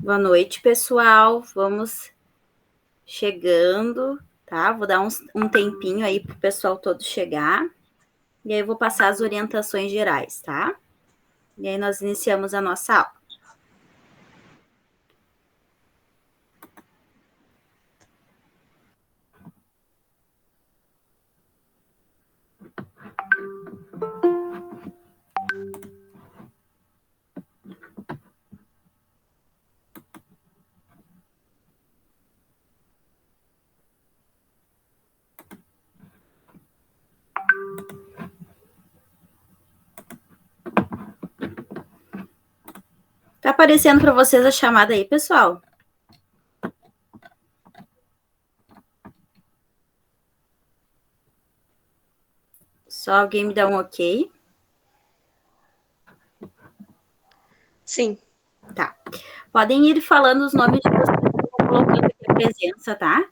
Boa noite, pessoal. Vamos chegando, tá? Vou dar um tempinho aí para o pessoal todo chegar. E aí eu vou passar as orientações gerais, tá? E aí nós iniciamos a nossa aula. Tá aparecendo para vocês a chamada aí, pessoal? Só alguém me dá um ok? Sim. Tá. Podem ir falando os nomes de vocês que eu vou colocando aqui a presença, tá?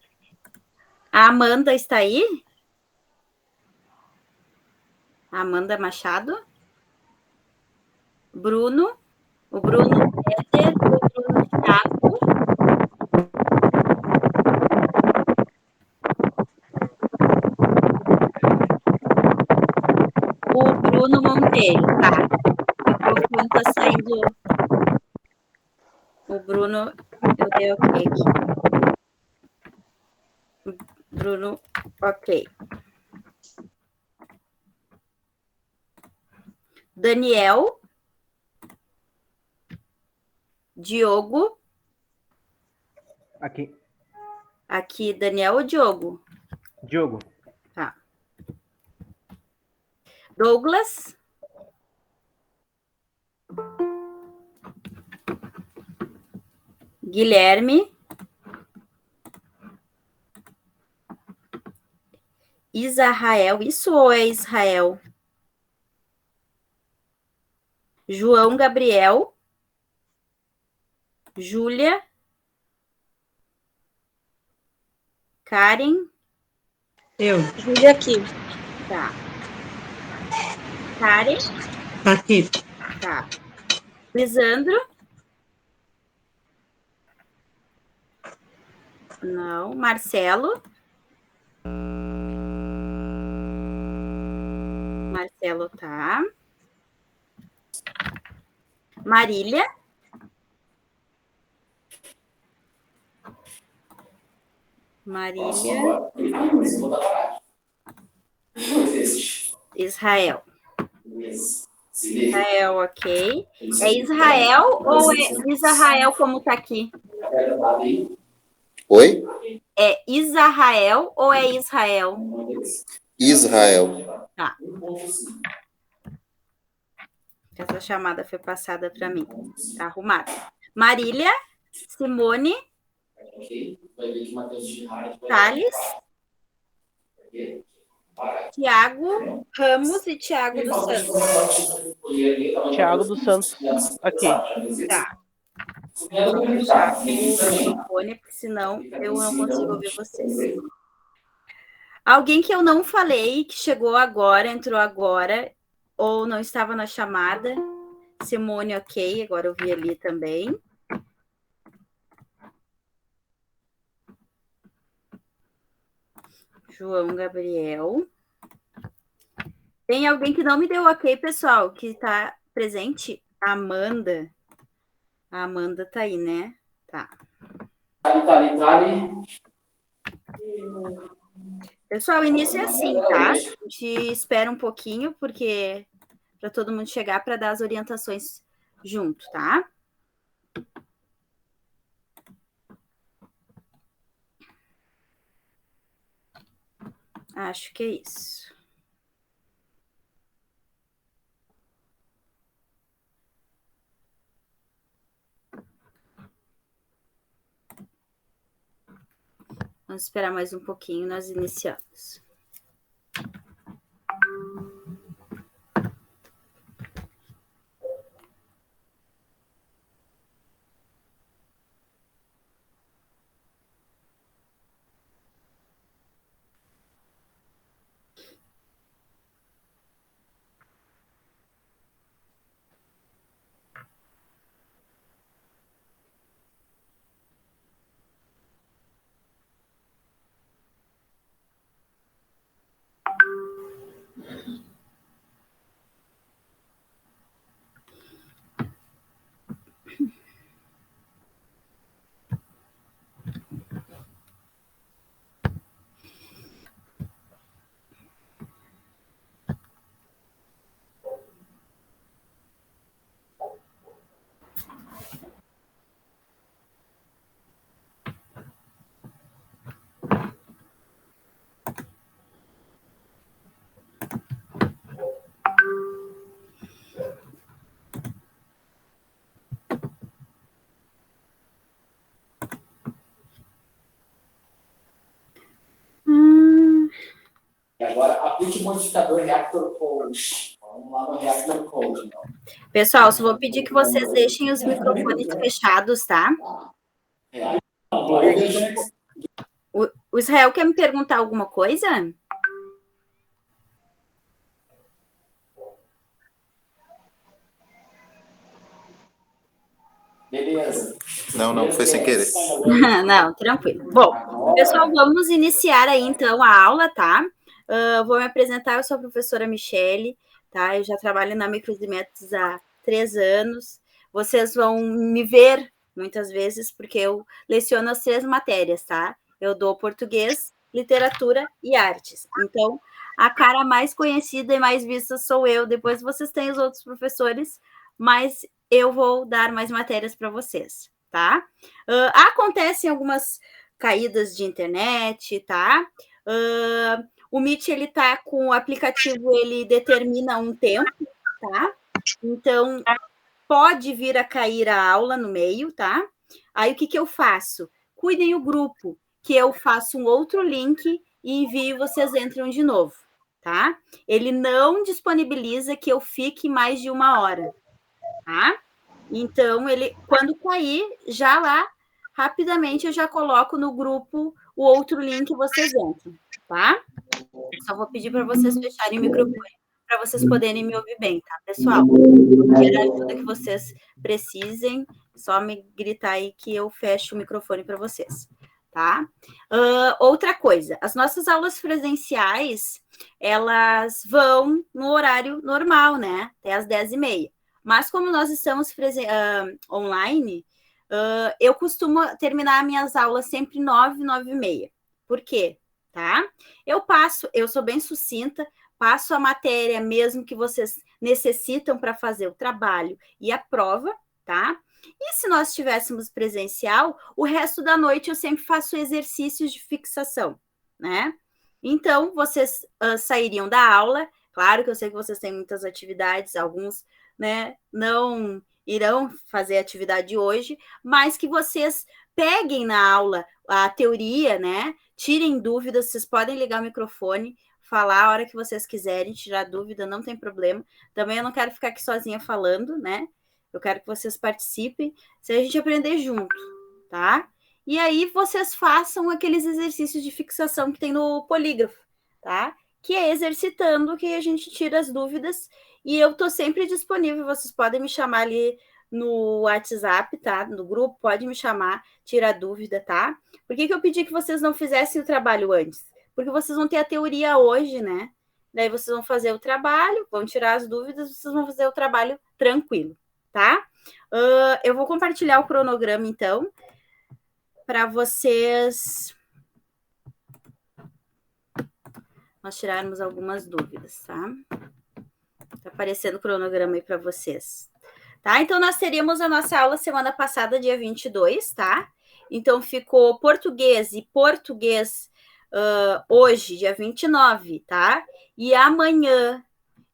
A Amanda está aí? Amanda Machado? Bruno? O Bruno Peter? O Bruno Thiago? O Bruno Monteiro, tá. O microfone tá saindo. O Bruno, eu dei ok aqui. Bruno, ok. Daniel. Diogo. Aqui. Aqui, Daniel ou Diogo? Diogo. Tá. Douglas. Guilherme. Israel. Isso ou é Israel? João Gabriel. Júlia. Karen. Eu. Júlia aqui. Tá. Karen. Aqui. Tá. Lisandro. Não. Marcelo. Marcelo, tá. Marília. Marília. Israel. Israel, ok. É Israel ou é Israel como tá aqui? Oi? É Israel ou é Israel? Israel. Tá. Essa chamada foi passada para mim. Tá arrumada. Marília, Simone, Thales, Tiago Ramos e Tiago dos Santos. Thiago dos Santos, aqui. Tá. Vou fechar o microfone, porque senão eu não consigo ouvir vocês. Alguém que eu não falei, que chegou agora, entrou agora, ou não estava na chamada. Simone, ok, agora eu vi ali também. João Gabriel. Tem alguém que não me deu ok, pessoal, que está presente? Amanda. A Amanda tá aí, né? Tá. Pessoal, o início é assim, tá? A gente espera um pouquinho, porque para todo mundo chegar para dar as orientações junto, tá? Acho que é isso. Vamos esperar mais um pouquinho, nós iniciamos. multiplicador reactor code. Vamos lá no reactor code. Pessoal, só vou pedir que vocês deixem os microfones fechados, tá? O Israel quer me perguntar alguma coisa? Beleza. Não, foi sem querer. Não, tranquilo. Bom, pessoal, vamos iniciar aí, então, a aula, tá? Vou me apresentar, eu sou a professora Michele, tá? Eu já trabalho na Micros e Métodos há 3 anos. Vocês vão me ver muitas vezes, porque eu leciono as 3 matérias, tá? Eu dou português, literatura e artes. Então, a cara mais conhecida e mais vista sou eu. Depois vocês têm os outros professores, mas eu vou dar mais matérias para vocês, tá? Acontecem algumas caídas de internet, tá? O Meet, ele tá com o aplicativo, ele determina um tempo, tá? Então, pode vir a cair a aula no meio, tá? Aí, o que eu faço? Cuidem o grupo, que eu faço um outro link e envio, vocês entram de novo, tá? Ele não disponibiliza que eu fique mais de 1 hora, tá? Então, ele, quando cair, já lá, rapidamente eu já coloco no grupo o outro link e vocês entram, tá? Só vou pedir para vocês fecharem o microfone para vocês poderem me ouvir bem, tá, pessoal? Qualquer ajuda que vocês precisem, só me gritar aí que eu fecho o microfone para vocês, tá? Outra coisa, as nossas aulas presenciais, elas vão no horário normal, né? Até às 10h30. Mas como nós estamos online, eu costumo terminar minhas aulas sempre 9h, 9h30. Por quê? Tá? Eu sou bem sucinta, passo a matéria mesmo que vocês necessitam para fazer o trabalho e a prova, tá? E se nós tivéssemos presencial, o resto da noite eu sempre faço exercícios de fixação, né? Então, vocês sairiam da aula, claro que eu sei que vocês têm muitas atividades, alguns, né, não irão fazer atividade hoje, mas que vocês peguem na aula a teoria, né? Tirem dúvidas, vocês podem ligar o microfone, falar a hora que vocês quiserem, tirar dúvida, não tem problema. Também eu não quero ficar aqui sozinha falando, né? Eu quero que vocês participem, se a gente aprender junto, tá? E aí vocês façam aqueles exercícios de fixação que tem no polígrafo, tá? Que é exercitando que a gente tira as dúvidas. E eu tô sempre disponível, vocês podem me chamar ali no WhatsApp, tá? No grupo, pode me chamar, tirar dúvida, tá? Por que eu pedi que vocês não fizessem o trabalho antes? Porque vocês vão ter a teoria hoje, né? Daí vocês vão fazer o trabalho, vão tirar as dúvidas, vocês vão fazer o trabalho tranquilo, tá? Eu vou compartilhar o cronograma, então, para vocês nós tirarmos algumas dúvidas, tá? Tá aparecendo o cronograma aí para vocês. Tá? Então, nós teríamos a nossa aula semana passada, dia 22, tá? Então, ficou português e português hoje, dia 29, tá? E amanhã,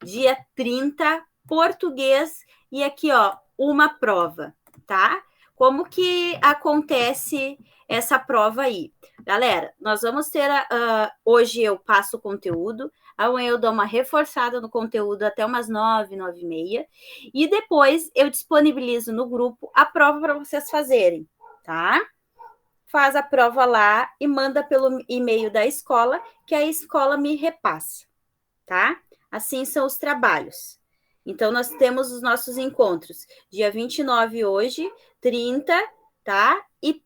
dia 30, português e aqui, ó, uma prova, tá? Como que acontece essa prova aí? Galera, nós vamos ter, hoje eu passo o conteúdo, amanhã eu dou uma reforçada no conteúdo até umas 9, 9h30, e depois eu disponibilizo no grupo a prova para vocês fazerem, tá? Faz a prova lá e manda pelo e-mail da escola, que a escola me repassa, tá? Assim são os trabalhos. Então, nós temos os nossos encontros, dia 29 hoje, 30, tá? E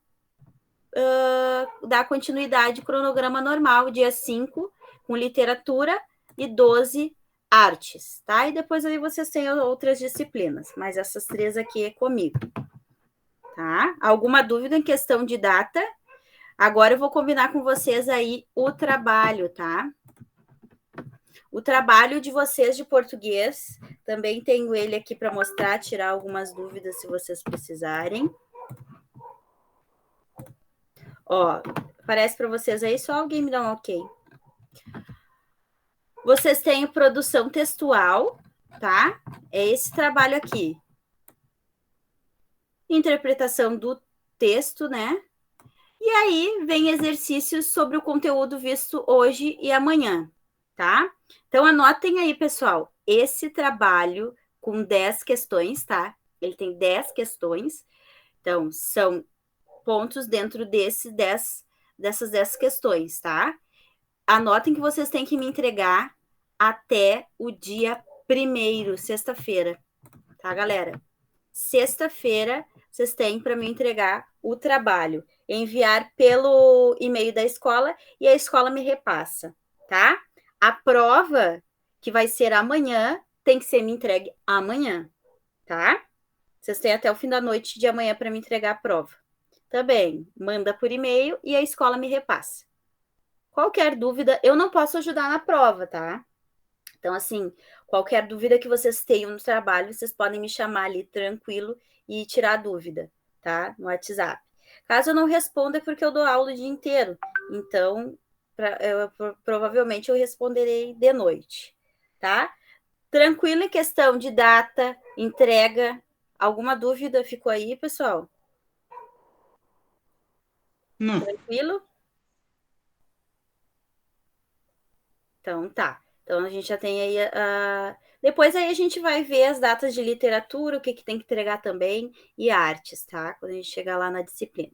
dá continuidade, cronograma normal, dia 5, com literatura, e 12, artes, tá? E depois aí vocês têm outras disciplinas, mas essas 3 aqui é comigo, tá? Alguma dúvida em questão de data? Agora eu vou combinar com vocês aí o trabalho, tá? O trabalho de vocês de português, também tenho ele aqui para mostrar, tirar algumas dúvidas se vocês precisarem. Ó, aparece para vocês aí, só alguém me dá um ok. Vocês têm produção textual, tá? É esse trabalho aqui. Interpretação do texto, né? E aí vem exercícios sobre o conteúdo visto hoje e amanhã, tá? Então, anotem aí, pessoal, esse trabalho com 10 questões, tá? Ele tem 10 questões, então, são pontos dentro dessas 10 questões, tá? Anotem que vocês têm que me entregar até o dia 1º, sexta-feira, tá, galera? Sexta-feira, vocês têm para me entregar o trabalho, enviar pelo e-mail da escola e a escola me repassa, tá? A prova, que vai ser amanhã, tem que ser me entregue amanhã, tá? Vocês têm até o fim da noite de amanhã para me entregar a prova. Também, manda por e-mail e a escola me repassa. Qualquer dúvida, eu não posso ajudar na prova, tá? Então, assim, qualquer dúvida que vocês tenham no trabalho, vocês podem me chamar ali tranquilo e tirar a dúvida, tá? No WhatsApp. Caso eu não responda, é porque eu dou aula o dia inteiro. Então, provavelmente eu responderei de noite, tá? Tranquilo em questão de data, entrega. Alguma dúvida ficou aí, pessoal? Não. Tranquilo? Então, tá. Então, a gente já tem aí Depois aí a gente vai ver as datas de literatura, o que tem que entregar também, e artes, tá? Quando a gente chegar lá na disciplina.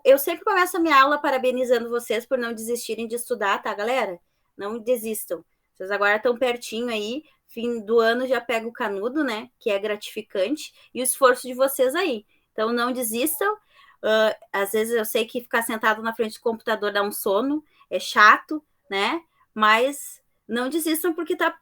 Eu sempre começo a minha aula parabenizando vocês por não desistirem de estudar, tá, galera? Não desistam. Vocês agora estão pertinho aí, fim do ano já pega o canudo, né? Que é gratificante, e o esforço de vocês aí. Então, não desistam. Às vezes eu sei que ficar sentado na frente do computador dá um sono, é chato, né? Mas não desistam porque tá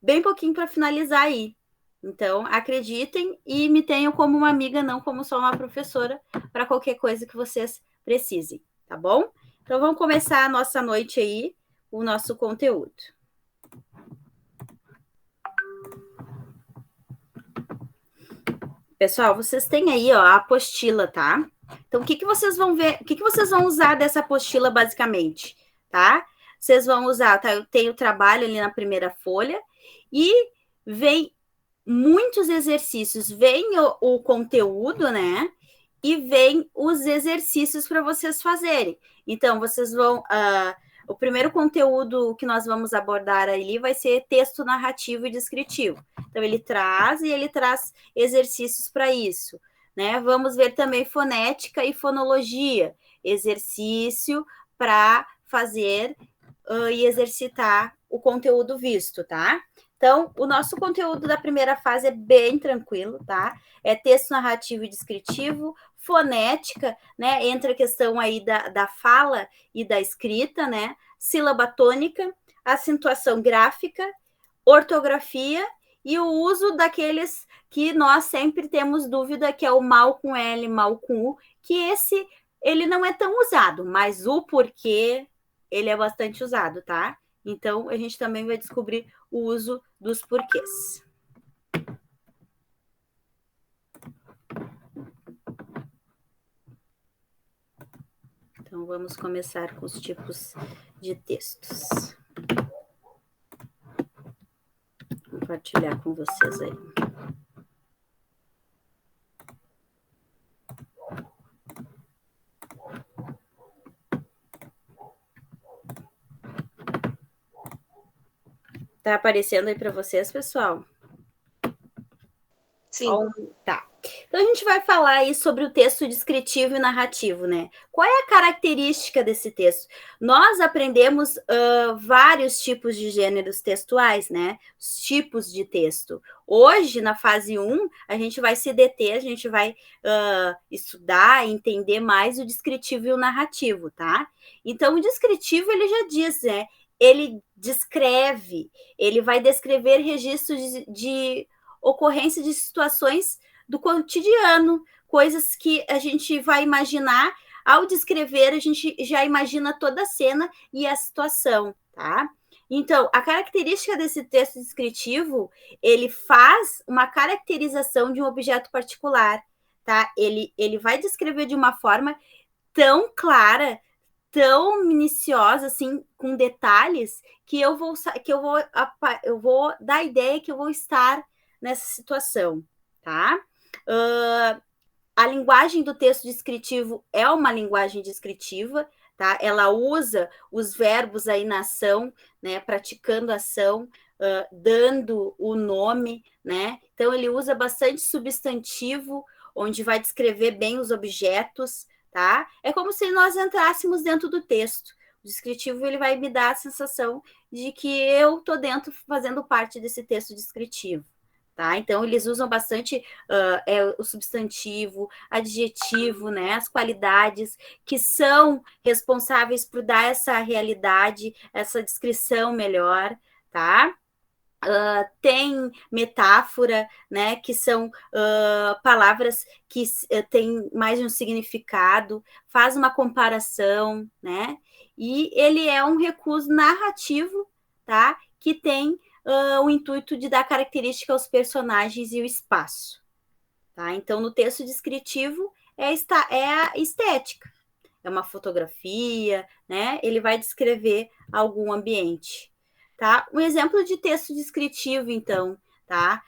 bem pouquinho para finalizar aí. Então, acreditem e me tenham como uma amiga, não como só uma professora, para qualquer coisa que vocês precisem, tá bom? Então, vamos começar a nossa noite aí, o nosso conteúdo. Pessoal, vocês têm aí, ó, a apostila, tá? Então, o que vocês vão ver? O que vocês vão usar dessa apostila, basicamente, tá? Vocês vão usar, tá? Eu tenho o trabalho ali na primeira folha e vem muitos exercícios. Vem o conteúdo, né? E vem os exercícios para vocês fazerem. Então, vocês vão... o primeiro conteúdo que nós vamos abordar ali vai ser texto narrativo e descritivo. Então, ele traz exercícios para isso, né? Vamos ver também fonética e fonologia. Exercício para fazer e exercitar o conteúdo visto, tá? Então, o nosso conteúdo da primeira fase é bem tranquilo, tá? É texto narrativo e descritivo, fonética, né? Entra a questão aí da fala e da escrita, né? Sílaba tônica, acentuação gráfica, ortografia e o uso daqueles que nós sempre temos dúvida, que é o mal com L, mal com U, que ele não é tão usado, mas o porquê ele é bastante usado, tá? Então, a gente também vai descobrir o uso dos porquês. Então, vamos começar com os tipos de textos. Vou compartilhar com vocês aí. Tá aparecendo aí para vocês, pessoal? Sim. Tá. Então, a gente vai falar aí sobre o texto descritivo e narrativo, né? Qual é a característica desse texto? Nós aprendemos vários tipos de gêneros textuais, né? Os tipos de texto. Hoje, na fase 1, a gente vai se deter, a gente vai estudar, entender mais o descritivo e o narrativo, tá? Então, o descritivo, ele já diz, né? Ele descreve, ele vai descrever registros de ocorrência de situações do cotidiano, coisas que a gente vai imaginar, ao descrever, a gente já imagina toda a cena e a situação, tá? Então, a característica desse texto descritivo, ele faz uma caracterização de um objeto particular, tá? Ele vai descrever de uma forma tão clara, tão minuciosa, assim, com detalhes, que eu vou dar a ideia que eu vou estar nessa situação, tá? A linguagem do texto descritivo é uma linguagem descritiva, tá? Ela usa os verbos aí na ação, né? Praticando a ação, dando o nome, né? Então, ele usa bastante substantivo, onde vai descrever bem os objetos, tá? É como se nós entrássemos dentro do texto. O descritivo, ele vai me dar a sensação de que eu estou dentro, fazendo parte desse texto descritivo. Tá? Então, eles usam bastante o substantivo, adjetivo, né? As qualidades que são responsáveis por dar essa realidade, essa descrição melhor, tá? Tem metáfora, né? Que são palavras que têm mais um significado, faz uma comparação, né? E ele é um recurso narrativo, tá? Que tem o intuito de dar característica aos personagens e o espaço. Tá? Então, no texto descritivo é a estética, é uma fotografia, né? Ele vai descrever algum ambiente. Tá? Um exemplo de texto descritivo, então, tá?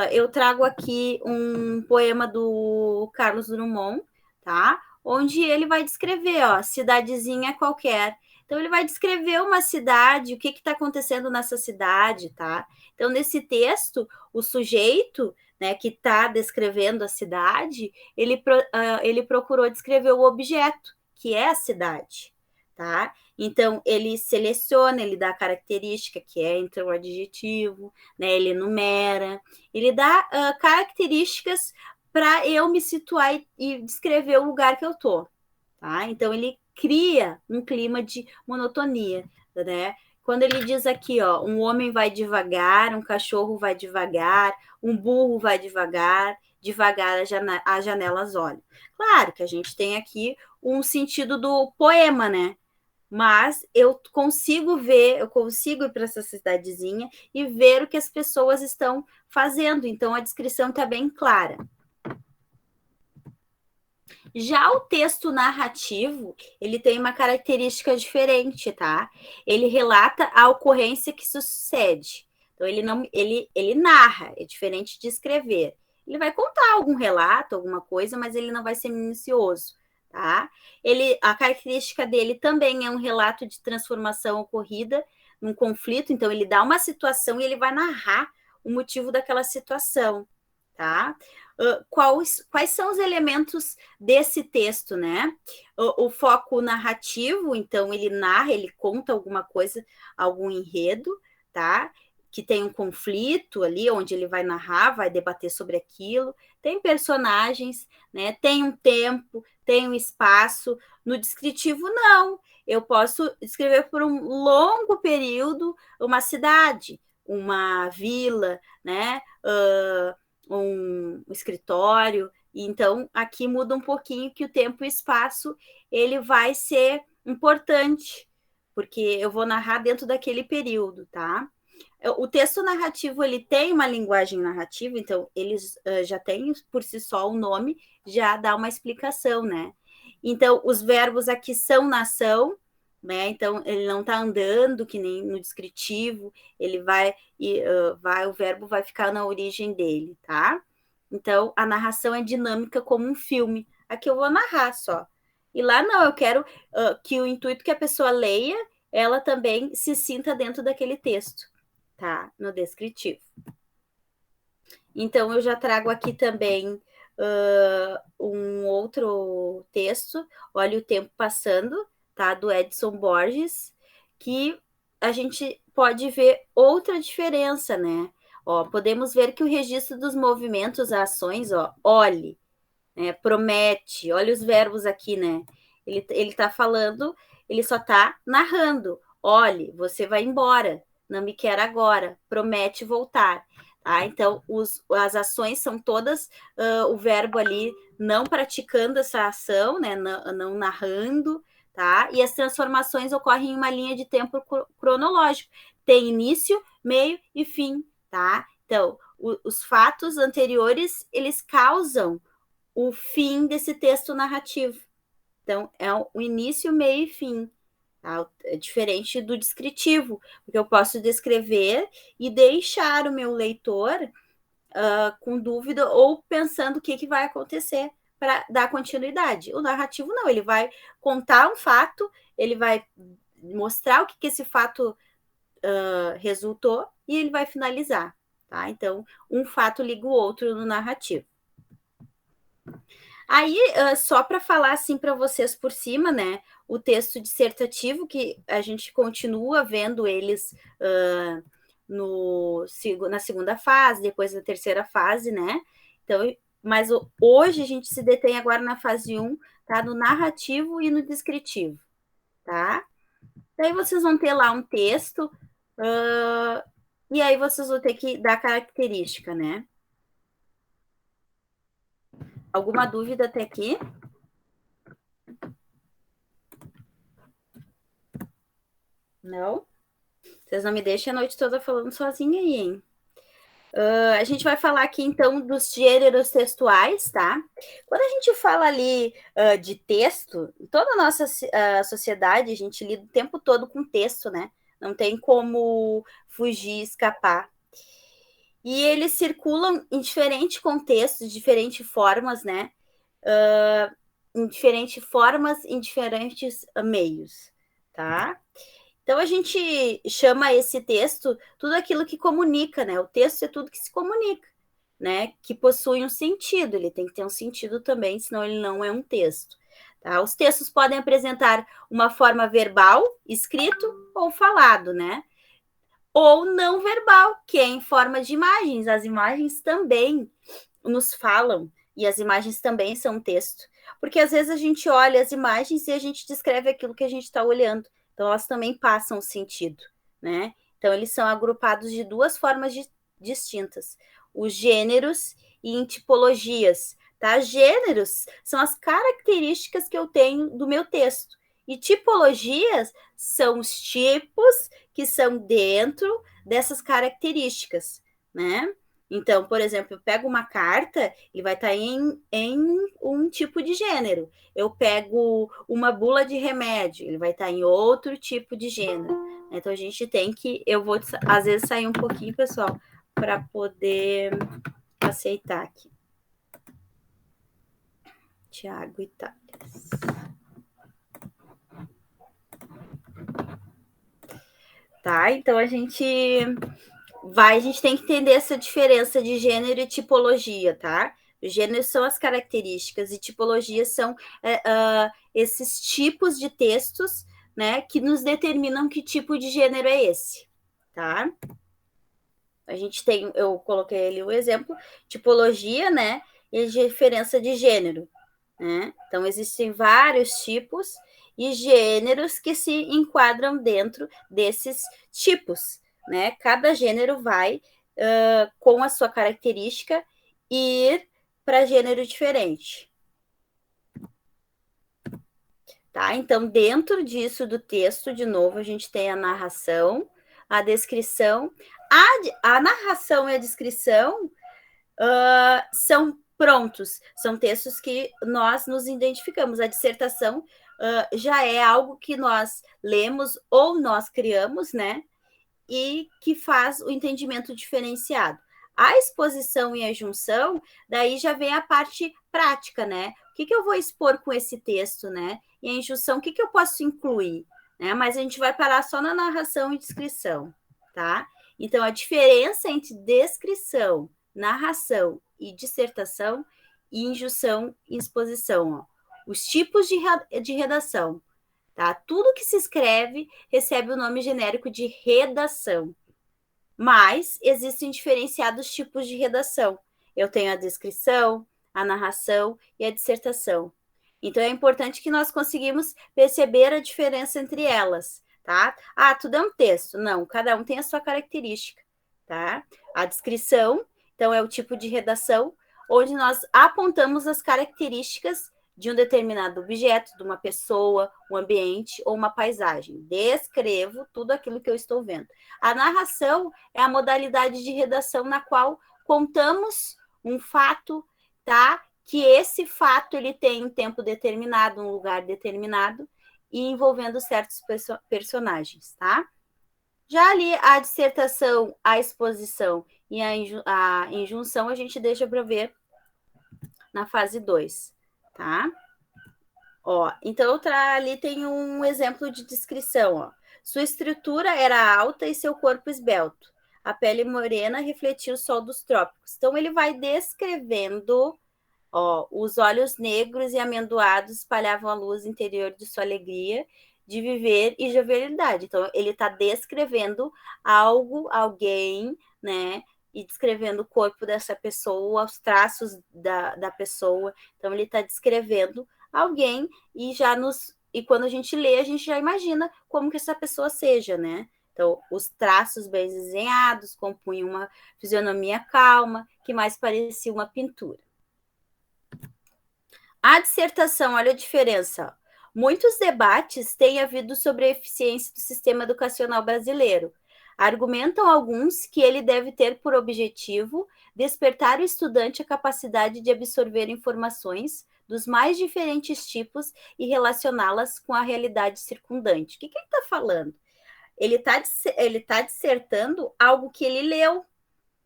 Eu trago aqui um poema do Carlos Drummond, tá? Onde ele vai descrever, ó, cidadezinha qualquer. Então, ele vai descrever uma cidade, o que está acontecendo nessa cidade, tá? Então, nesse texto, o sujeito, né, que está descrevendo a cidade, ele procurou descrever o objeto, que é a cidade, tá? Então, ele seleciona, ele dá a característica, que é entre o adjetivo, né, ele enumera, ele dá características para eu me situar e descrever o lugar que eu estou, tá? Então, ele cria um clima de monotonia, né? Quando ele diz aqui, ó, um homem vai devagar, um cachorro vai devagar, um burro vai devagar, devagar as janelas olham. Claro que a gente tem aqui um sentido do poema, né? Mas eu consigo ir para essa cidadezinha e ver o que as pessoas estão fazendo. Então, a descrição está bem clara. Já o texto narrativo, ele tem uma característica diferente, tá? Ele relata a ocorrência que sucede. Então, ele narra, é diferente de escrever. Ele vai contar algum relato, alguma coisa, mas ele não vai ser minucioso, tá? A característica dele também é um relato de transformação ocorrida num conflito. Então, ele dá uma situação e ele vai narrar o motivo daquela situação, tá? Quais são os elementos desse texto, né? O foco narrativo, então ele narra, ele conta alguma coisa, algum enredo, tá? Que tem um conflito ali, onde ele vai narrar, vai debater sobre aquilo. Tem personagens, né? Tem um tempo, tem um espaço. No descritivo, não. Eu posso escrever por um longo período uma cidade, uma vila, né? Um escritório. Então, aqui muda um pouquinho que o tempo e espaço ele vai ser importante, porque eu vou narrar dentro daquele período, tá? O texto narrativo, ele tem uma linguagem narrativa, então eles já têm por si só o nome, já dá uma explicação, né? Então, os verbos aqui são na ação, né? Então, ele não está andando, que nem no descritivo, ele o verbo vai ficar na origem dele, tá? Então, a narração é dinâmica como um filme. Aqui eu vou narrar só. E lá não, eu quero que o intuito que a pessoa leia, ela também se sinta dentro daquele texto, tá? No descritivo. Então, eu já trago aqui também um outro texto, Olha o Tempo Passando, tá? Do Edson Borges, que a gente pode ver outra diferença, né? Ó, podemos ver que o registro dos movimentos, ações, ó, olhe, né? Promete, olha os verbos aqui, né? Ele tá falando, ele só tá narrando. Olhe, você vai embora, não me quer agora, promete voltar. Tá? Então, as ações são todas o verbo ali não praticando essa ação, né? Não narrando, tá? E as transformações ocorrem em uma linha de tempo cronológico. Tem início, meio e fim, tá? Então, os fatos anteriores, eles causam o fim desse texto narrativo. Então, é o início, meio e fim. Tá? É diferente do descritivo, porque eu posso descrever e deixar o meu leitor com dúvida ou pensando o que vai acontecer para dar continuidade. O narrativo não, ele vai contar um fato, ele vai mostrar o que esse fato resultou e ele vai finalizar, tá? Então, um fato liga o outro no narrativo. Aí, só para falar assim para vocês por cima, né? O texto dissertativo, que a gente continua vendo eles na segunda fase, depois na terceira fase, né? Então, mas hoje a gente se detém agora na fase 1, tá? No narrativo e no descritivo, tá? Daí vocês vão ter lá um texto, e aí vocês vão ter que dar característica, né? Alguma dúvida até aqui? Não? Vocês não me deixem a noite toda falando sozinha aí, hein? A gente vai falar aqui, então, dos gêneros textuais, tá? Quando a gente fala ali de texto, em toda a nossa sociedade, a gente lida o tempo todo com texto, né? Não tem como fugir, escapar. E eles circulam em diferentes contextos, diferentes formas, né? Em diferentes formas, em diferentes meios, tá? Então, a gente chama esse texto tudo aquilo que comunica, né? O texto é tudo que se comunica, né? Que possui um sentido, ele tem que ter um sentido também, senão ele não é um texto. Tá? Os textos podem apresentar uma forma verbal, escrito ou falado, né? Ou não verbal, que é em forma de imagens. As imagens também nos falam, e as imagens também são texto. Porque às vezes a gente olha as imagens e a gente descreve aquilo que a gente está olhando. Então, elas também passam sentido, né? Então, eles são agrupados de duas formas distintas. Os gêneros e em tipologias, tá? Gêneros são as características que eu tenho do meu texto. E tipologias são os tipos que são dentro dessas características, né? Então, por exemplo, eu pego uma carta, ele vai estar em um tipo de gênero. Eu pego uma bula de remédio, ele vai estar em outro tipo de gênero. Então, a gente tem que... Eu vou, às vezes, sair um pouquinho, pessoal, para poder aceitar aqui. Tiago e Thales. Tá? Então, a gente tem que entender essa diferença de gênero e tipologia, tá? Os gêneros são as características e tipologias são esses tipos de textos, né, que nos determinam que tipo de gênero é esse, tá? A gente tem, eu coloquei ali o exemplo, tipologia, né, e diferença de gênero, né? Então, existem vários tipos e gêneros que se enquadram dentro desses tipos, né? Cada gênero vai, com a sua característica, ir para gênero diferente. Tá? Então, dentro disso do texto, de novo, a gente tem a narração, a descrição. A narração e a descrição são prontos, são textos que nós nos identificamos. A dissertação já é algo que nós lemos ou nós criamos, né? E que faz o entendimento diferenciado. A exposição e a junção, daí já vem a parte prática, né? O que eu vou expor com esse texto, né? E a injunção, o que eu posso incluir? Né? Mas a gente vai parar só na narração e descrição, tá? Então, a diferença entre descrição, narração e dissertação e injunção e exposição, ó. Os tipos de redação, tá? Tudo que se escreve recebe o nome genérico de redação, mas existem diferenciados tipos de redação. Eu tenho a descrição, a narração e a dissertação. Então, é importante que nós conseguimos perceber a diferença entre elas, tá? Tudo é um texto. Não, cada um tem a sua característica, tá? A descrição, então, é o tipo de redação onde nós apontamos as características de um determinado objeto, de uma pessoa, um ambiente ou uma paisagem. Descrevo tudo aquilo que eu estou vendo. A narração é a modalidade de redação na qual contamos um fato, tá? Que esse fato ele tem um tempo determinado, um lugar determinado e envolvendo certos personagens, tá? Já ali a dissertação, a exposição e a injunção a gente deixa para ver na fase 2, tá? Ó, então, ali tem um exemplo de descrição, ó. Sua estrutura era alta e seu corpo esbelto. A pele morena refletia o sol dos trópicos. Então, ele vai descrevendo, ó, os olhos negros e amendoados espalhavam a luz interior de sua alegria de viver e jovialidade. Então, ele está descrevendo algo, alguém, né? E descrevendo o corpo dessa pessoa, os traços da pessoa. Então, ele está descrevendo alguém e e quando a gente lê, a gente já imagina como que essa pessoa seja, né? Então, os traços bem desenhados compunham uma fisionomia calma, que mais parecia uma pintura. A dissertação, olha a diferença. Muitos debates têm havido sobre a eficiência do sistema educacional brasileiro. Argumentam alguns que ele deve ter por objetivo despertar o estudante a capacidade de absorver informações dos mais diferentes tipos e relacioná-las com a realidade circundante. O que ele está falando? Ele tá dissertando algo que ele leu,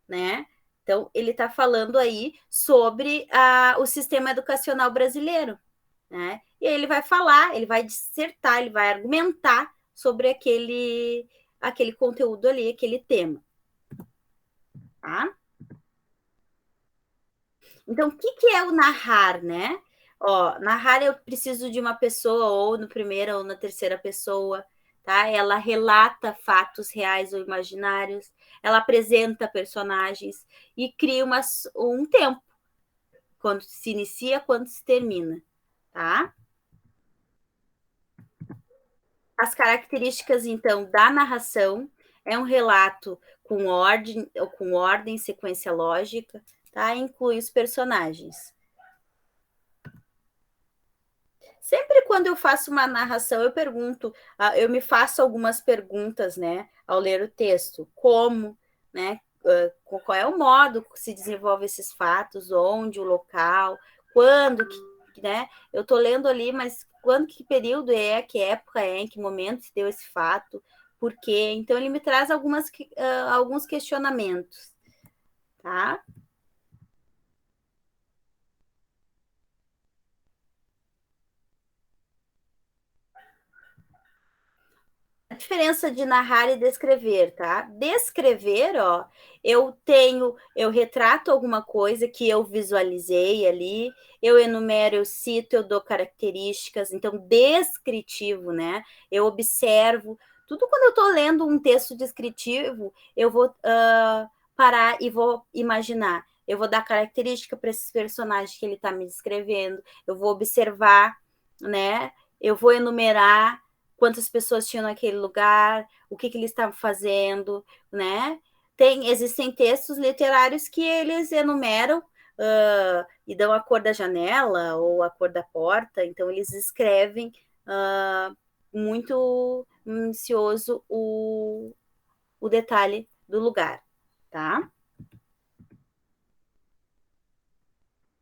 né? Então, ele está falando aí sobre o sistema educacional brasileiro, né? E aí ele vai falar, ele vai dissertar, ele vai argumentar sobre aquele conteúdo ali, aquele tema. Tá? Então, o que é o narrar, né? Ó, narrar eu preciso de uma pessoa, ou no primeira ou na terceira pessoa, tá? Ela relata fatos reais ou imaginários, ela apresenta personagens e cria um tempo, quando se inicia, quando se termina, tá? As características, então, da narração é um relato com ordem, sequência lógica, tá? Inclui os personagens. Sempre quando eu faço uma narração, eu me faço algumas perguntas, né, ao ler o texto, como, né, qual é o modo que se desenvolve esses fatos, onde, o local, quando, né, eu estou lendo ali, mas quando, que período é, que época é, em que momento se deu esse fato, por quê? Então, ele me traz alguns questionamentos, tá? A diferença de narrar e descrever, tá? Descrever, ó, eu retrato alguma coisa que eu visualizei ali, eu enumero, eu cito, eu dou características, então descritivo, né? Eu observo. Tudo quando eu estou lendo um texto descritivo, eu vou parar e vou imaginar. Eu vou dar característica para esses personagens que ele está me descrevendo, eu vou observar, né? Eu vou enumerar quantas pessoas tinham naquele lugar, o que eles estavam fazendo, né? Existem textos literários que eles enumeram e dão a cor da janela ou a cor da porta, então eles escrevem muito minucioso o detalhe do lugar, tá?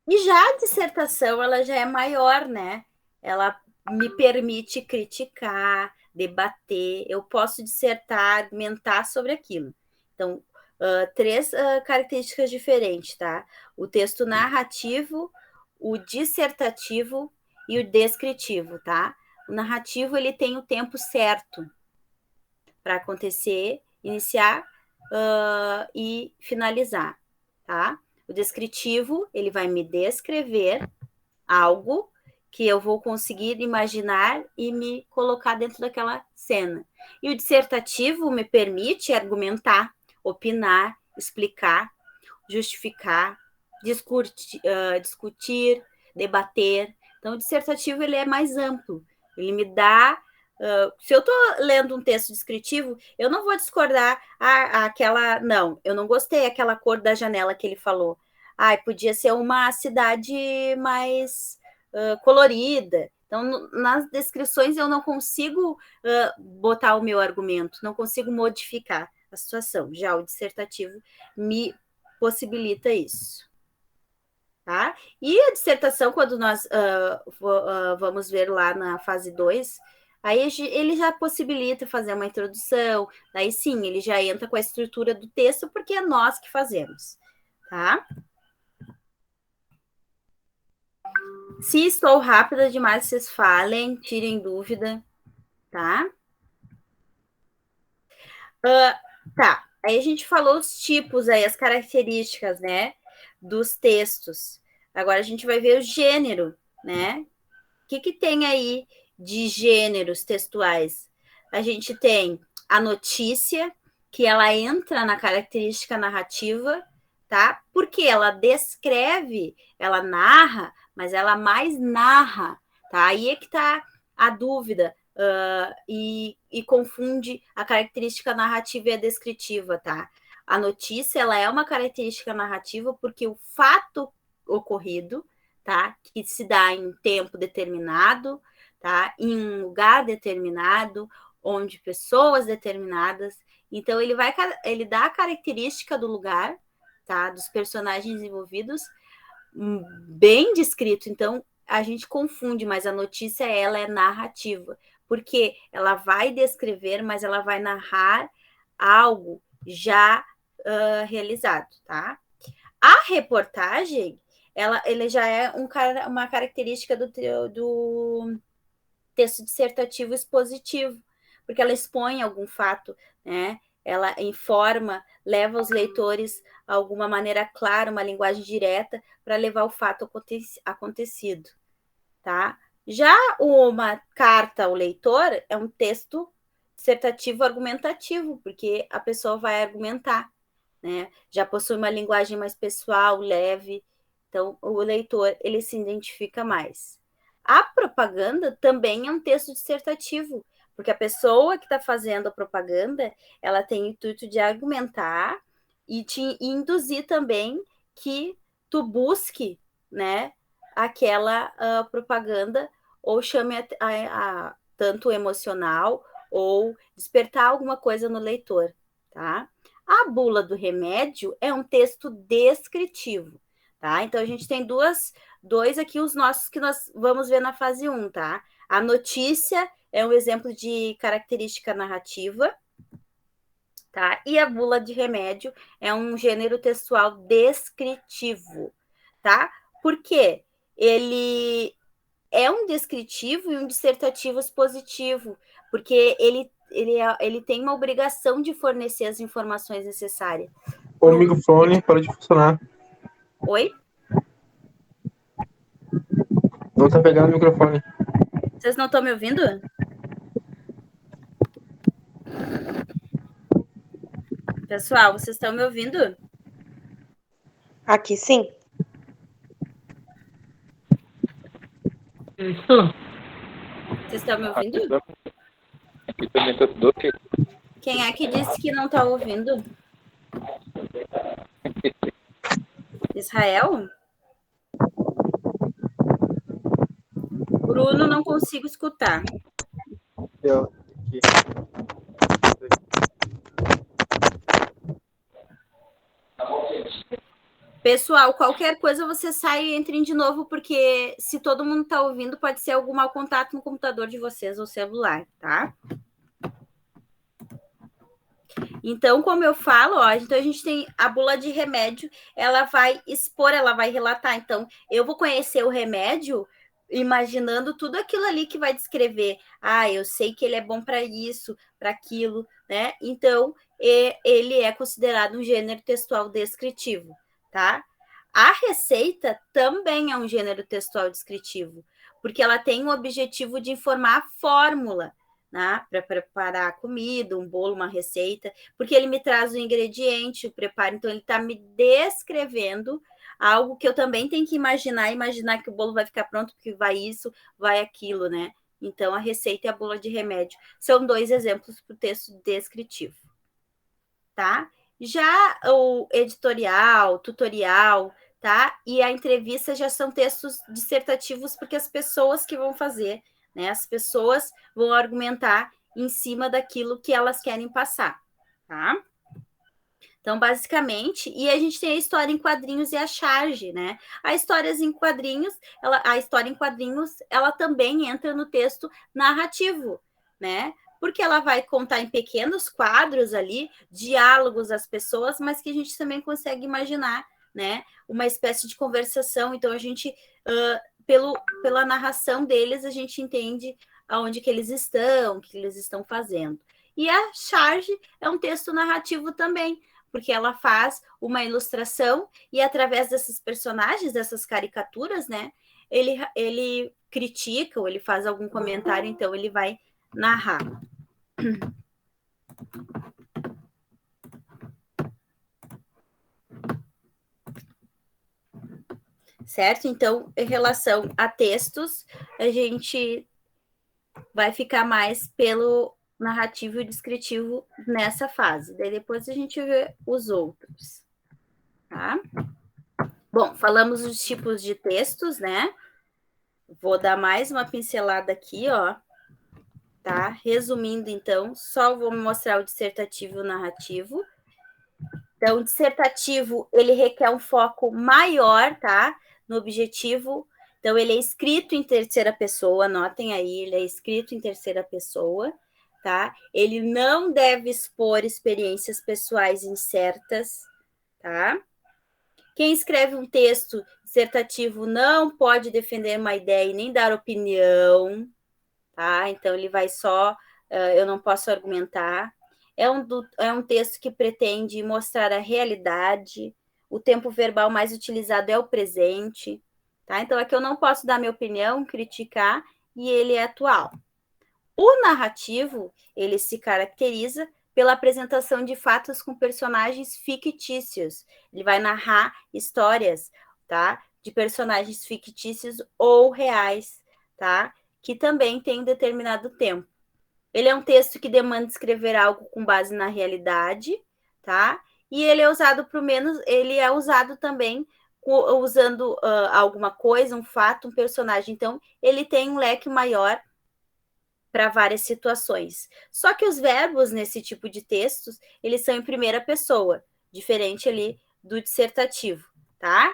E já a dissertação, ela já é maior, né? Ela me permite criticar, debater, eu posso dissertar, argumentar sobre aquilo. Então, três características diferentes, tá? O texto narrativo, o dissertativo e o descritivo, tá? O narrativo, ele tem o tempo certo para acontecer, iniciar e finalizar, tá? O descritivo, ele vai me descrever algo que eu vou conseguir imaginar e me colocar dentro daquela cena. E o dissertativo me permite argumentar, opinar, explicar, justificar, discutir, debater. Então, o dissertativo ele é mais amplo. Ele me dá... se eu estou lendo um texto descritivo, eu não vou discordar aquela... Não, eu não gostei daquela cor da janela que ele falou. Podia ser uma cidade mais colorida. Então, nas descrições eu não consigo botar o meu argumento, não consigo modificar a situação. Já o dissertativo me possibilita isso. Tá? E a dissertação, quando nós vamos ver lá na fase 2, aí ele já possibilita fazer uma introdução, daí sim, ele já entra com a estrutura do texto, porque é nós que fazemos. Tá? Se estou rápida demais, vocês falem, tirem dúvida, tá? Tá, aí a gente falou os tipos aí, as características, né, dos textos. Agora a gente vai ver o gênero, né? O que tem aí de gêneros textuais? A gente tem a notícia, que ela entra na característica narrativa, tá? Porque ela descreve, ela narra, mas ela mais narra, tá? Aí é que tá a dúvida. E confunde a característica narrativa e a descritiva, tá? A notícia, ela é uma característica narrativa porque o fato ocorrido, tá? Que se dá em um tempo determinado, tá? Em um lugar determinado, onde pessoas determinadas. Então, ele dá a característica do lugar, tá? Dos personagens envolvidos, bem descrito. Então, a gente confunde, mas a notícia, ela é narrativa, porque ela vai descrever, mas ela vai narrar algo já realizado, tá? A reportagem, ele já é uma característica do texto dissertativo expositivo, porque ela expõe algum fato, né? Ela informa, leva os leitores a alguma maneira clara, uma linguagem direta, para levar o fato acontecido, tá? Já uma carta ao leitor é um texto dissertativo argumentativo, porque a pessoa vai argumentar, né? Já possui uma linguagem mais pessoal, leve, então o leitor ele se identifica mais. A propaganda também é um texto dissertativo, porque a pessoa que está fazendo a propaganda, ela tem o intuito de argumentar e te induzir também que tu busque, né, aquela propaganda ou chame a tanto emocional ou despertar alguma coisa no leitor, tá? A bula do remédio é um texto descritivo, tá? Então, a gente tem dois aqui, os nossos que nós vamos ver na fase 1, tá? A notícia é um exemplo de característica narrativa, tá? E a bula de remédio é um gênero textual descritivo, tá? Por quê? Ele é um descritivo e um dissertativo expositivo, porque ele tem uma obrigação de fornecer as informações necessárias. O microfone para de funcionar. Oi? Não tá pegando o microfone. Vocês não estão me ouvindo? Pessoal, vocês estão me ouvindo? Aqui sim. Vocês estão me ouvindo? Aqui também tá tudo ok. Quem é que disse que não está ouvindo? Israel? Bruno, não consigo escutar. Eu, Pessoal, qualquer coisa você sai e entrem de novo, porque se todo mundo está ouvindo, pode ser algum mau contato no computador de vocês ou celular, tá? Então, como eu falo, ó, então a gente tem a bula de remédio, ela vai expor, ela vai relatar. Então, eu vou conhecer o remédio imaginando tudo aquilo ali que vai descrever. Ah, eu sei que ele é bom para isso, para aquilo, né? Então, ele é considerado um gênero textual descritivo, tá? A receita também é um gênero textual descritivo, porque ela tem o objetivo de informar a fórmula, né, para preparar a comida, um bolo, uma receita, porque ele me traz o ingrediente, o preparo, então ele está me descrevendo algo que eu também tenho que imaginar que o bolo vai ficar pronto, porque vai isso, vai aquilo, né? Então, a receita e a bula de remédio são 2 exemplos para o texto descritivo, tá? Já o editorial, tutorial, tá? E a entrevista já são textos dissertativos, porque as pessoas que vão fazer, né? As pessoas vão argumentar em cima daquilo que elas querem passar, tá? Então, basicamente, e a gente tem a história em quadrinhos e a charge, né? A história em quadrinhos, ela também entra no texto narrativo, né? Porque ela vai contar em pequenos quadros ali, diálogos das pessoas, mas que a gente também consegue imaginar, né? Uma espécie de conversação. Então, a gente pela narração deles, a gente entende aonde que eles estão, o que eles estão fazendo. E a charge é um texto narrativo também, porque ela faz uma ilustração e através desses personagens, dessas caricaturas, né, ele critica ou ele faz algum comentário, então ele vai narrar. Certo? Então, em relação a textos, a gente vai ficar mais pelo narrativo e descritivo nessa fase. Daí depois a gente vê os outros. Tá? Bom, falamos dos tipos de textos, né? Vou dar mais uma pincelada aqui, ó. Tá? Resumindo, então, só vou mostrar o dissertativo e o narrativo. Então, o dissertativo, ele requer um foco maior, tá? No objetivo. Então, ele é escrito em terceira pessoa, anotem aí, ele é escrito em terceira pessoa, tá? Ele não deve expor experiências pessoais incertas, tá? Quem escreve um texto dissertativo não pode defender uma ideia e nem dar opinião, tá? Então, ele vai só, eu não posso argumentar. É um texto que pretende mostrar a realidade, o tempo verbal mais utilizado é o presente, tá? Então, aqui eu não posso dar minha opinião, criticar, e ele é atual. O narrativo, ele se caracteriza pela apresentação de fatos com personagens fictícios. Ele vai narrar histórias, tá? De personagens fictícios ou reais, tá? Que também tem um determinado tempo. Ele é um texto que demanda escrever algo com base na realidade, tá? E ele é usado também usando alguma coisa, um fato, um personagem. Então, ele tem um leque maior para várias situações. Só que os verbos nesse tipo de textos, eles são em primeira pessoa, diferente ali do dissertativo, tá?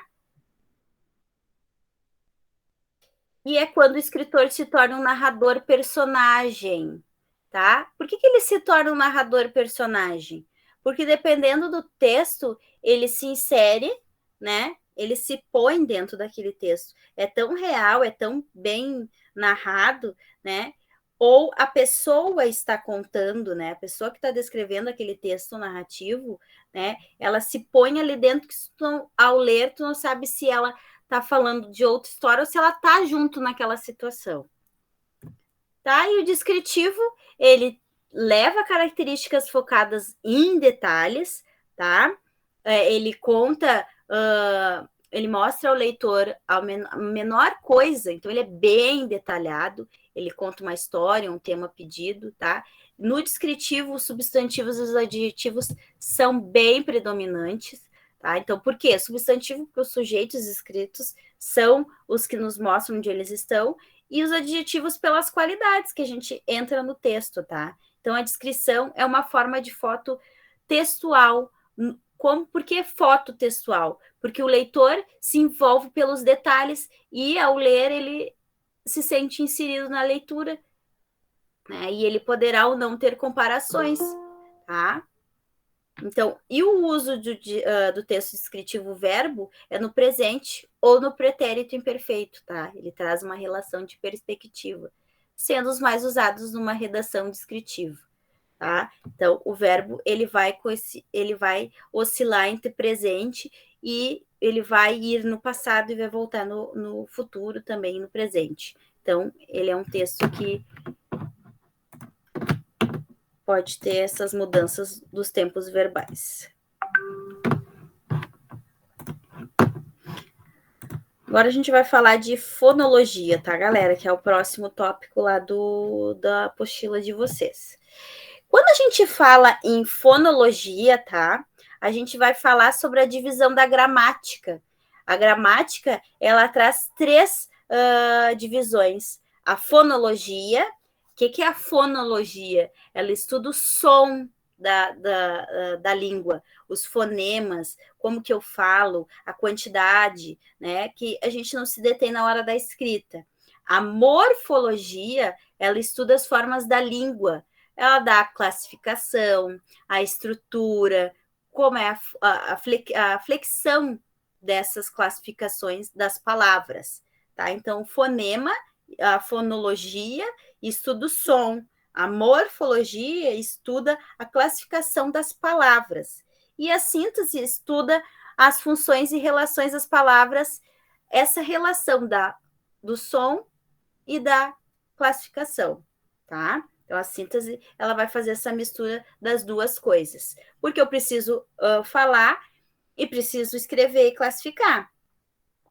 E é quando o escritor se torna um narrador personagem, tá? Por que ele se torna um narrador personagem? Porque dependendo do texto, ele se insere, né? Ele se põe dentro daquele texto. É tão real, é tão bem narrado, né? Ou a pessoa está contando, né? A pessoa que está descrevendo aquele texto narrativo, né? Ela se põe ali dentro que ao ler, tu não sabe se ela está falando de outra história ou se ela está junto naquela situação. Tá? E o descritivo, ele leva características focadas em detalhes, tá? Ele conta, ele mostra ao leitor a menor coisa, então ele é bem detalhado, ele conta uma história, um tema pedido, tá? No descritivo, os substantivos e os adjetivos são bem predominantes, tá? Então, por quê? Substantivo para os sujeitos escritos são os que nos mostram onde eles estão, e os adjetivos pelas qualidades que a gente entra no texto, tá? Então, a descrição é uma forma de foto textual. Por que foto textual? Porque o leitor se envolve pelos detalhes e, ao ler, ele se sente inserido na leitura, né? E ele poderá ou não ter comparações, tá? Então, e o uso do texto descritivo verbo é no presente ou no pretérito imperfeito, tá? Ele traz uma relação de perspectiva, sendo os mais usados numa redação descritiva, tá? Então, o verbo, ele vai oscilar entre presente e ele vai ir no passado e vai voltar no futuro também, no presente. Então, ele é um texto que pode ter essas mudanças dos tempos verbais. Agora a gente vai falar de fonologia, tá, galera? Que é o próximo tópico lá da apostila de vocês. Quando a gente fala em fonologia, tá? A gente vai falar sobre a divisão da gramática. A gramática, ela traz três divisões. A fonologia. O que é a fonologia? Ela estuda o som da língua, os fonemas, como que eu falo, a quantidade, né? Que a gente não se detém na hora da escrita. A morfologia, ela estuda as formas da língua. Ela dá a classificação, a estrutura, como é a flexão dessas classificações das palavras, tá? Então, fonema, a fonologia estuda o som, a morfologia estuda a classificação das palavras e a síntese estuda as funções e relações das palavras, essa relação do som e da classificação, tá? Então, a síntese, ela vai fazer essa mistura das duas coisas, porque eu preciso falar e preciso escrever e classificar,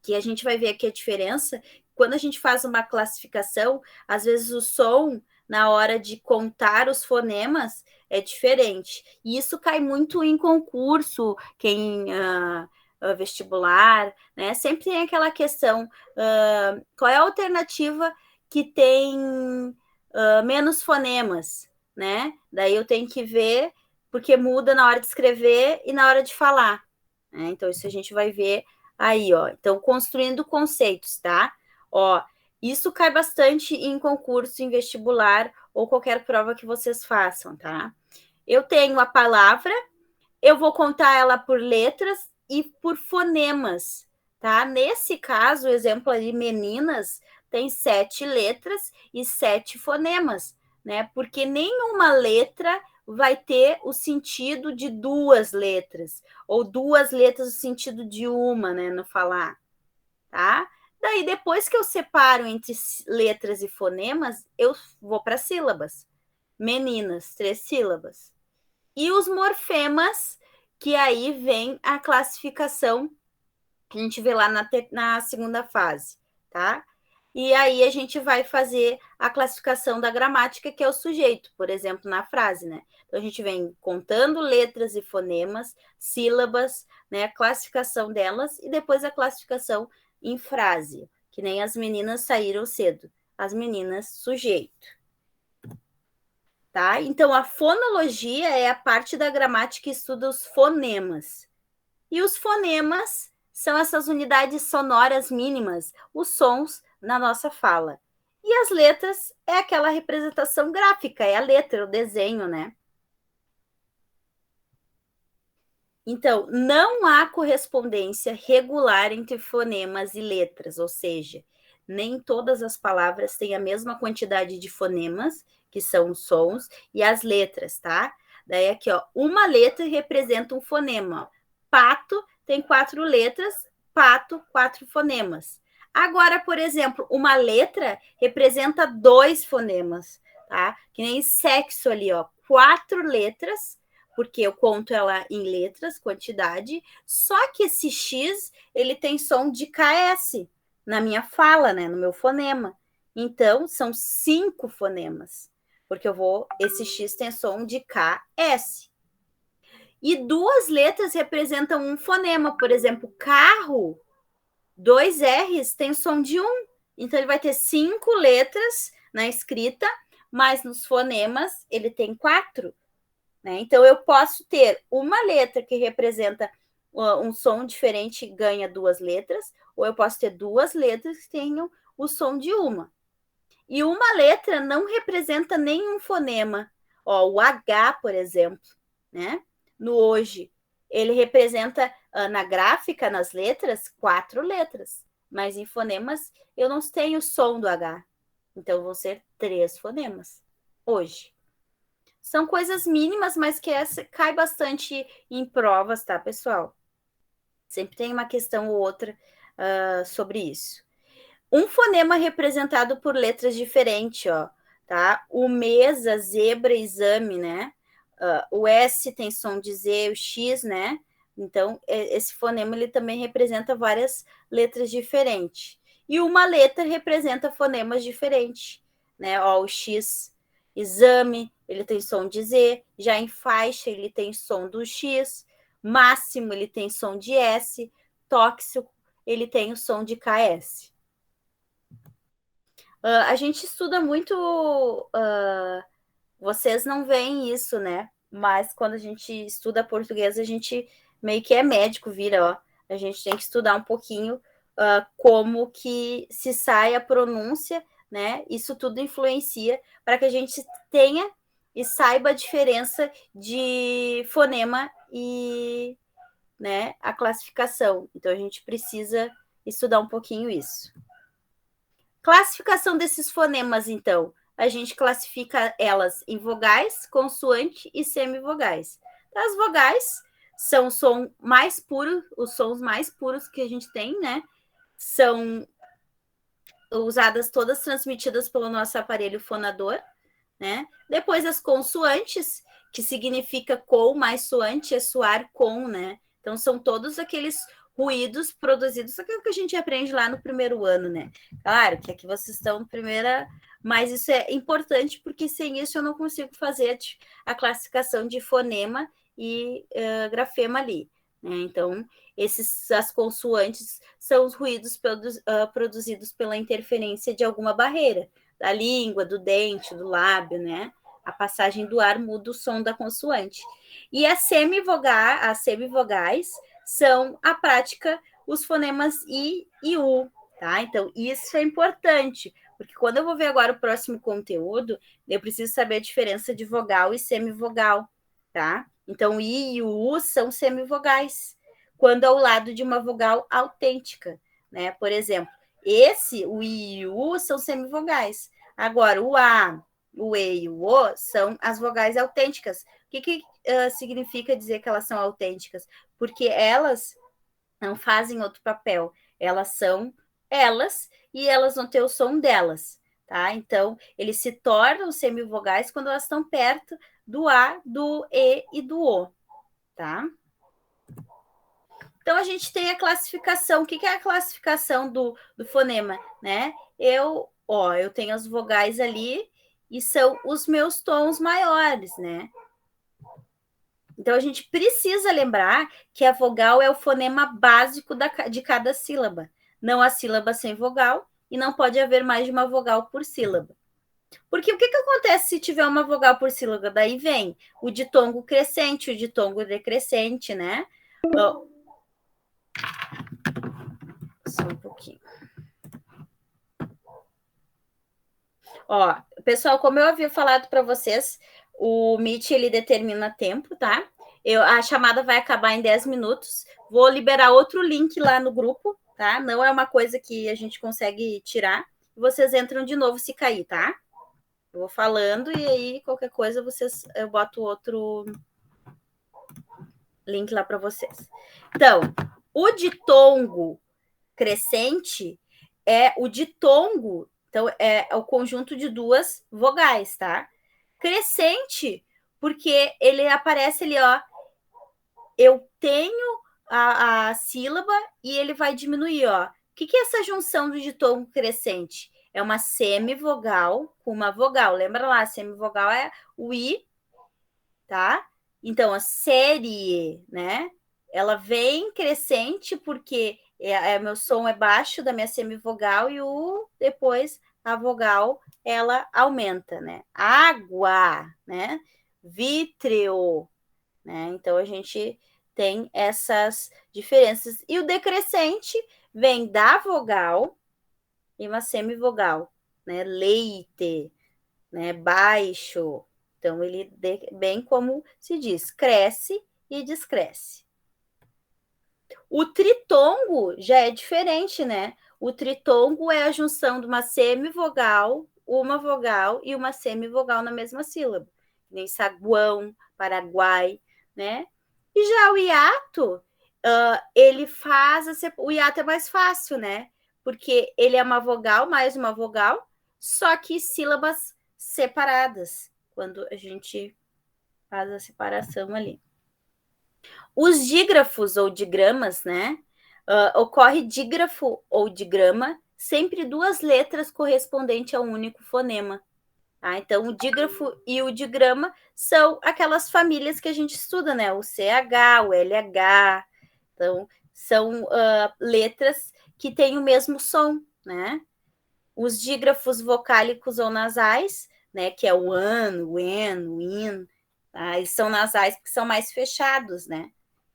que a gente vai ver aqui a diferença. Quando a gente faz uma classificação, às vezes o som, na hora de contar os fonemas, é diferente. E isso cai muito em concurso, quem vestibular, né? Sempre tem aquela questão, qual é a alternativa que tem menos fonemas, né? Daí eu tenho que ver, porque muda na hora de escrever e na hora de falar, né? Então, isso a gente vai ver aí, ó. Então, construindo conceitos, tá? Ó, isso cai bastante em concurso, em vestibular ou qualquer prova que vocês façam, tá? Eu tenho a palavra, eu vou contar ela por letras e por fonemas, tá? Nesse caso, o exemplo ali, meninas, tem 7 letras e 7 fonemas, né? Porque nenhuma letra vai ter o sentido de 2 letras, ou 2 letras o sentido de uma, né, no falar, tá? Daí, depois que eu separo entre letras e fonemas, eu vou para sílabas. Meninas, 3 sílabas. E os morfemas, que aí vem a classificação que a gente vê lá na segunda fase, tá? E aí a gente vai fazer a classificação da gramática, que é o sujeito, por exemplo, na frase, né? Então a gente vem contando letras e fonemas, sílabas, né? A classificação delas e depois a classificação em frase, que nem as meninas saíram cedo. As meninas, sujeito. Tá? Então, a fonologia é a parte da gramática que estuda os fonemas. E os fonemas são essas unidades sonoras mínimas, os sons na nossa fala. E as letras é aquela representação gráfica, é a letra, o desenho, né? Então, não há correspondência regular entre fonemas e letras, ou seja, nem todas as palavras têm a mesma quantidade de fonemas, que são os sons, e as letras, tá? Daí aqui, ó, uma letra representa um fonema. Pato tem 4 letras, pato, 4 fonemas. Agora, por exemplo, uma letra representa 2 fonemas, tá? Que nem sexo ali, ó, 4 letras, porque eu conto ela em letras, quantidade, só que esse X, ele tem som de KS na minha fala, né, no meu fonema. Então, são 5 fonemas, porque esse X tem som de KS. E 2 letras representam um fonema, por exemplo, carro, 2 R's tem som de 1. Então, ele vai ter 5 letras na escrita, mas nos fonemas ele tem 4. Né? Então, eu posso ter uma letra que representa um som diferente e ganha 2 letras, ou eu posso ter 2 letras que tenham o som de uma. E uma letra não representa nenhum fonema. Ó, o H, por exemplo, né? No hoje, ele representa, na gráfica, nas letras, 4 letras. Mas em fonemas, eu não tenho o som do H. Então, vão ser 3 fonemas. Hoje. São coisas mínimas, mas que cai bastante em provas, tá, pessoal? Sempre tem uma questão ou outra sobre isso. Um fonema representado por letras diferentes, ó, tá? O mesa, zebra, exame, né? O S tem som de Z, o X, né? Então, esse fonema ele também representa várias letras diferentes. E uma letra representa fonemas diferentes, né? Ó, o X, exame, ele tem som de Z, já em faixa ele tem som do X, máximo ele tem som de S, tóxico ele tem o som de KS. A gente estuda muito, vocês não veem isso, né? Mas quando a gente estuda português, a gente meio que é médico, vira, ó. A gente tem que estudar um pouquinho como que se sai a pronúncia, né? Isso tudo influencia para que a gente tenha e saiba a diferença de fonema e, né, a classificação. Então, a gente precisa estudar um pouquinho isso. Classificação desses fonemas, então. A gente classifica elas em vogais, consoante e semivogais. As vogais são o som mais puro, os sons mais puros que a gente tem, né? São usadas todas transmitidas pelo nosso aparelho fonador, né? Depois as consoantes, que significa com mais soante, é soar com, né? Então são todos aqueles ruídos produzidos, aquilo que a gente aprende lá no primeiro ano, né? Claro que aqui vocês estão no primeira, mas isso é importante porque sem isso eu não consigo fazer a classificação de fonema e grafema ali, né? Então as consoantes são os ruídos produzidos pela interferência de alguma barreira, da língua, do dente, do lábio, né? A passagem do ar muda o som da consoante. E as semivogais são a prática, os fonemas I e U, tá? Então, isso é importante, porque quando eu vou ver agora o próximo conteúdo, eu preciso saber a diferença de vogal e semivogal, tá? Então, I e o U são semivogais, quando ao lado de uma vogal autêntica, né? Por exemplo, o I e o U são semivogais. Agora, o A, o E e o O são as vogais autênticas. O que significa dizer que elas são autênticas? Porque elas não fazem outro papel. Elas são elas e elas vão ter o som delas, tá? Então, eles se tornam semivogais quando elas estão perto do A, do E e do O, tá? Então, a gente tem a classificação. O que é a classificação do fonema, né? Eu tenho as vogais ali e são os meus tons maiores, né? Então, a gente precisa lembrar que a vogal é o fonema básico de cada sílaba. Não há sílaba sem vogal e não pode haver mais de uma vogal por sílaba. Porque o que acontece se tiver uma vogal por sílaba? Daí vem o ditongo crescente, o ditongo decrescente, né? Só um pouquinho. Ó, pessoal, como eu havia falado para vocês, o Meet ele determina tempo, tá? A chamada vai acabar em 10 minutos. Vou liberar outro link lá no grupo, tá? Não é uma coisa que a gente consegue tirar. Vocês entram de novo se cair, tá? Eu vou falando e aí qualquer coisa eu boto outro link lá para vocês. Então, o ditongo crescente é o ditongo. Então, é o conjunto de duas vogais, tá? Crescente, porque ele aparece ali, ó. Eu tenho a sílaba e ele vai diminuir, ó. O que é essa junção do ditongo crescente? É uma semivogal com uma vogal. Lembra lá, semivogal é o I, tá? Então, a série, né? Ela vem crescente porque meu som é baixo da minha semivogal e depois a vogal ela aumenta, né? Água, né? Vítreo, né? Então a gente tem essas diferenças. E o decrescente vem da vogal e uma semivogal, né? Leite, né? Baixo. Então ele bem como se diz, cresce e descresce. O tritongo já é diferente, né? O tritongo é a junção de uma semivogal, uma vogal e uma semivogal na mesma sílaba. Nem saguão, Paraguai, né? E já o hiato, ele faz... O hiato é mais fácil, né? Porque ele é uma vogal mais uma vogal, só que sílabas separadas, quando a gente faz a separação ali. Os dígrafos ou digramas, né? Ocorre dígrafo ou digrama, sempre duas letras correspondentes a um único fonema. Tá? Então, o dígrafo e o digrama são aquelas famílias que a gente estuda, né? O CH, o LH. Então, são letras que têm o mesmo som, né? Os dígrafos vocálicos ou nasais, né? Que é o an, o en, o in. Tá? Eles são nasais porque são mais fechados, né?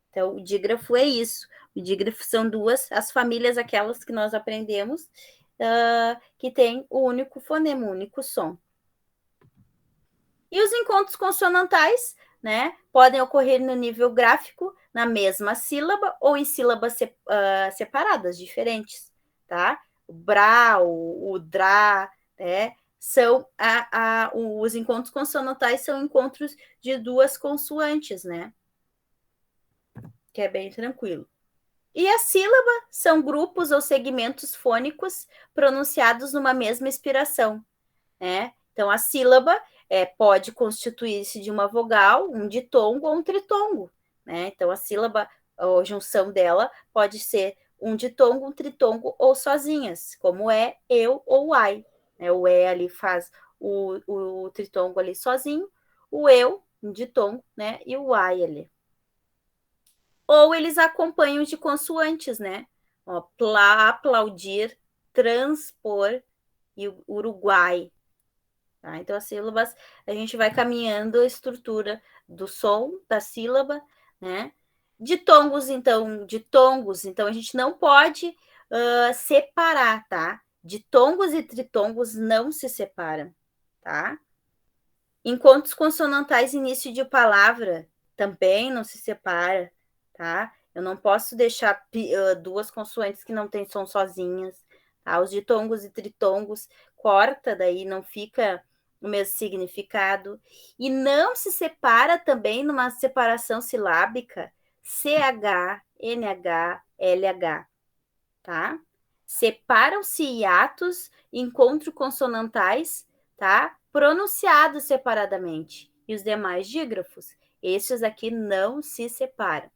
Então, o dígrafo é isso. O dígrafo são as famílias, aquelas que nós aprendemos, que tem o único fonema, o único som. E os encontros consonantais, né, podem ocorrer no nível gráfico, na mesma sílaba ou em sílabas separadas, diferentes, tá? brá, o drá, né? São os encontros consonantais são encontros de duas consoantes, né? Que é bem tranquilo. E a sílaba são grupos ou segmentos fônicos pronunciados numa mesma expiração, né? Então, a sílaba pode constituir-se de uma vogal, um ditongo ou um tritongo, né? Então, a sílaba, a junção dela pode ser um ditongo, um tritongo ou sozinhas, como é, eu ou ai. Né? O é ali faz o tritongo ali sozinho, o eu, um ditongo, né? E o ai ali. Ou eles acompanham de consoantes, né? Ó, aplaudir, transpor e Uruguai. Tá? Então, as sílabas, a gente vai caminhando a estrutura do som da sílaba, né? Ditongos, então a gente não pode separar, tá? Ditongos e tritongos não se separam, tá? Encontros consonantais, início de palavra, também não se separa, tá? Eu não posso deixar duas consoantes que não têm som sozinhas, tá? Os ditongos e tritongos corta, daí não fica o mesmo significado. E não se separa também numa separação silábica CH, NH, LH, tá? Separam-se hiatos, encontro consonantais, tá? Pronunciados separadamente. E os demais dígrafos, esses aqui não se separam.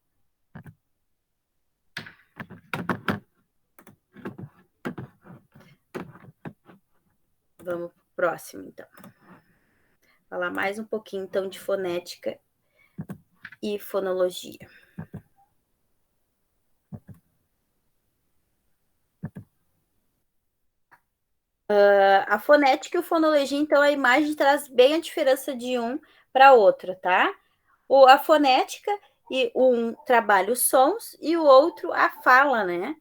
Vamos pro próximo, então. Falar mais um pouquinho, então, de fonética e fonologia. A fonética e a fonologia, então, a imagem traz bem a diferença de um para outro, tá? A fonética, e um trabalha os sons e o outro a fala, né?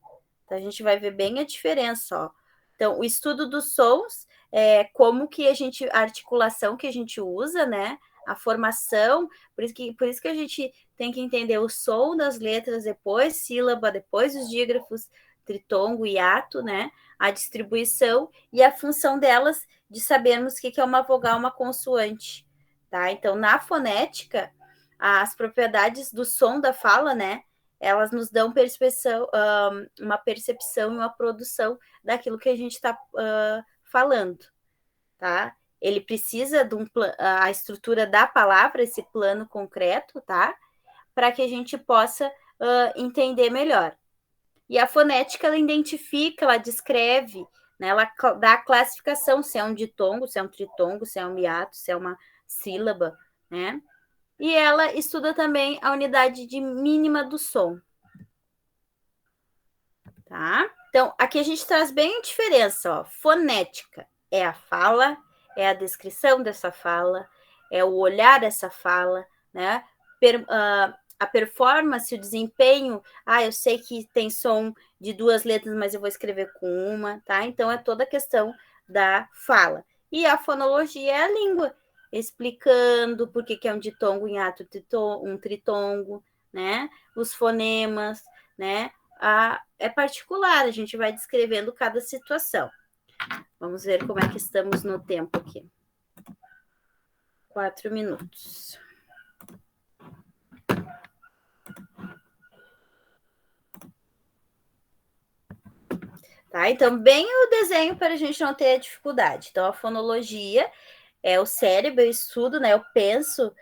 Então, a gente vai ver bem a diferença, ó. Então, o estudo dos sons é como que a articulação que a gente usa, né? A formação, por isso que a gente tem que entender o som das letras, depois sílaba, depois os dígrafos, tritongo, hiato, né? A distribuição e a função delas de sabermos o que é uma vogal, uma consoante, tá? Então, na fonética, as propriedades do som da fala, né? Elas nos dão uma percepção e uma produção daquilo que a gente está falando, tá? Ele precisa de a estrutura da palavra, esse plano concreto, tá? Para que a gente possa entender melhor. E a fonética, ela identifica, ela descreve, né? Ela dá a classificação, se é um ditongo, se é um tritongo, se é um hiato, se é uma sílaba, né? E ela estuda também a unidade de mínima do som. Tá? Então, aqui a gente traz bem a diferença, ó. Fonética é a fala, é a descrição dessa fala, é o olhar dessa fala, né? A performance, o desempenho, eu sei que tem som de duas letras, mas eu vou escrever com uma, tá? Então, é toda a questão da fala. E a fonologia é a língua, explicando por que é um ditongo, um hiato, um tritongo, né? Os fonemas, né? É particular, a gente vai descrevendo cada situação. Vamos ver como é que estamos no tempo aqui. 4 minutos. Tá? Então, bem o desenho para a gente não ter dificuldade. Então, a fonologia é o cérebro, eu estudo, né? Eu penso,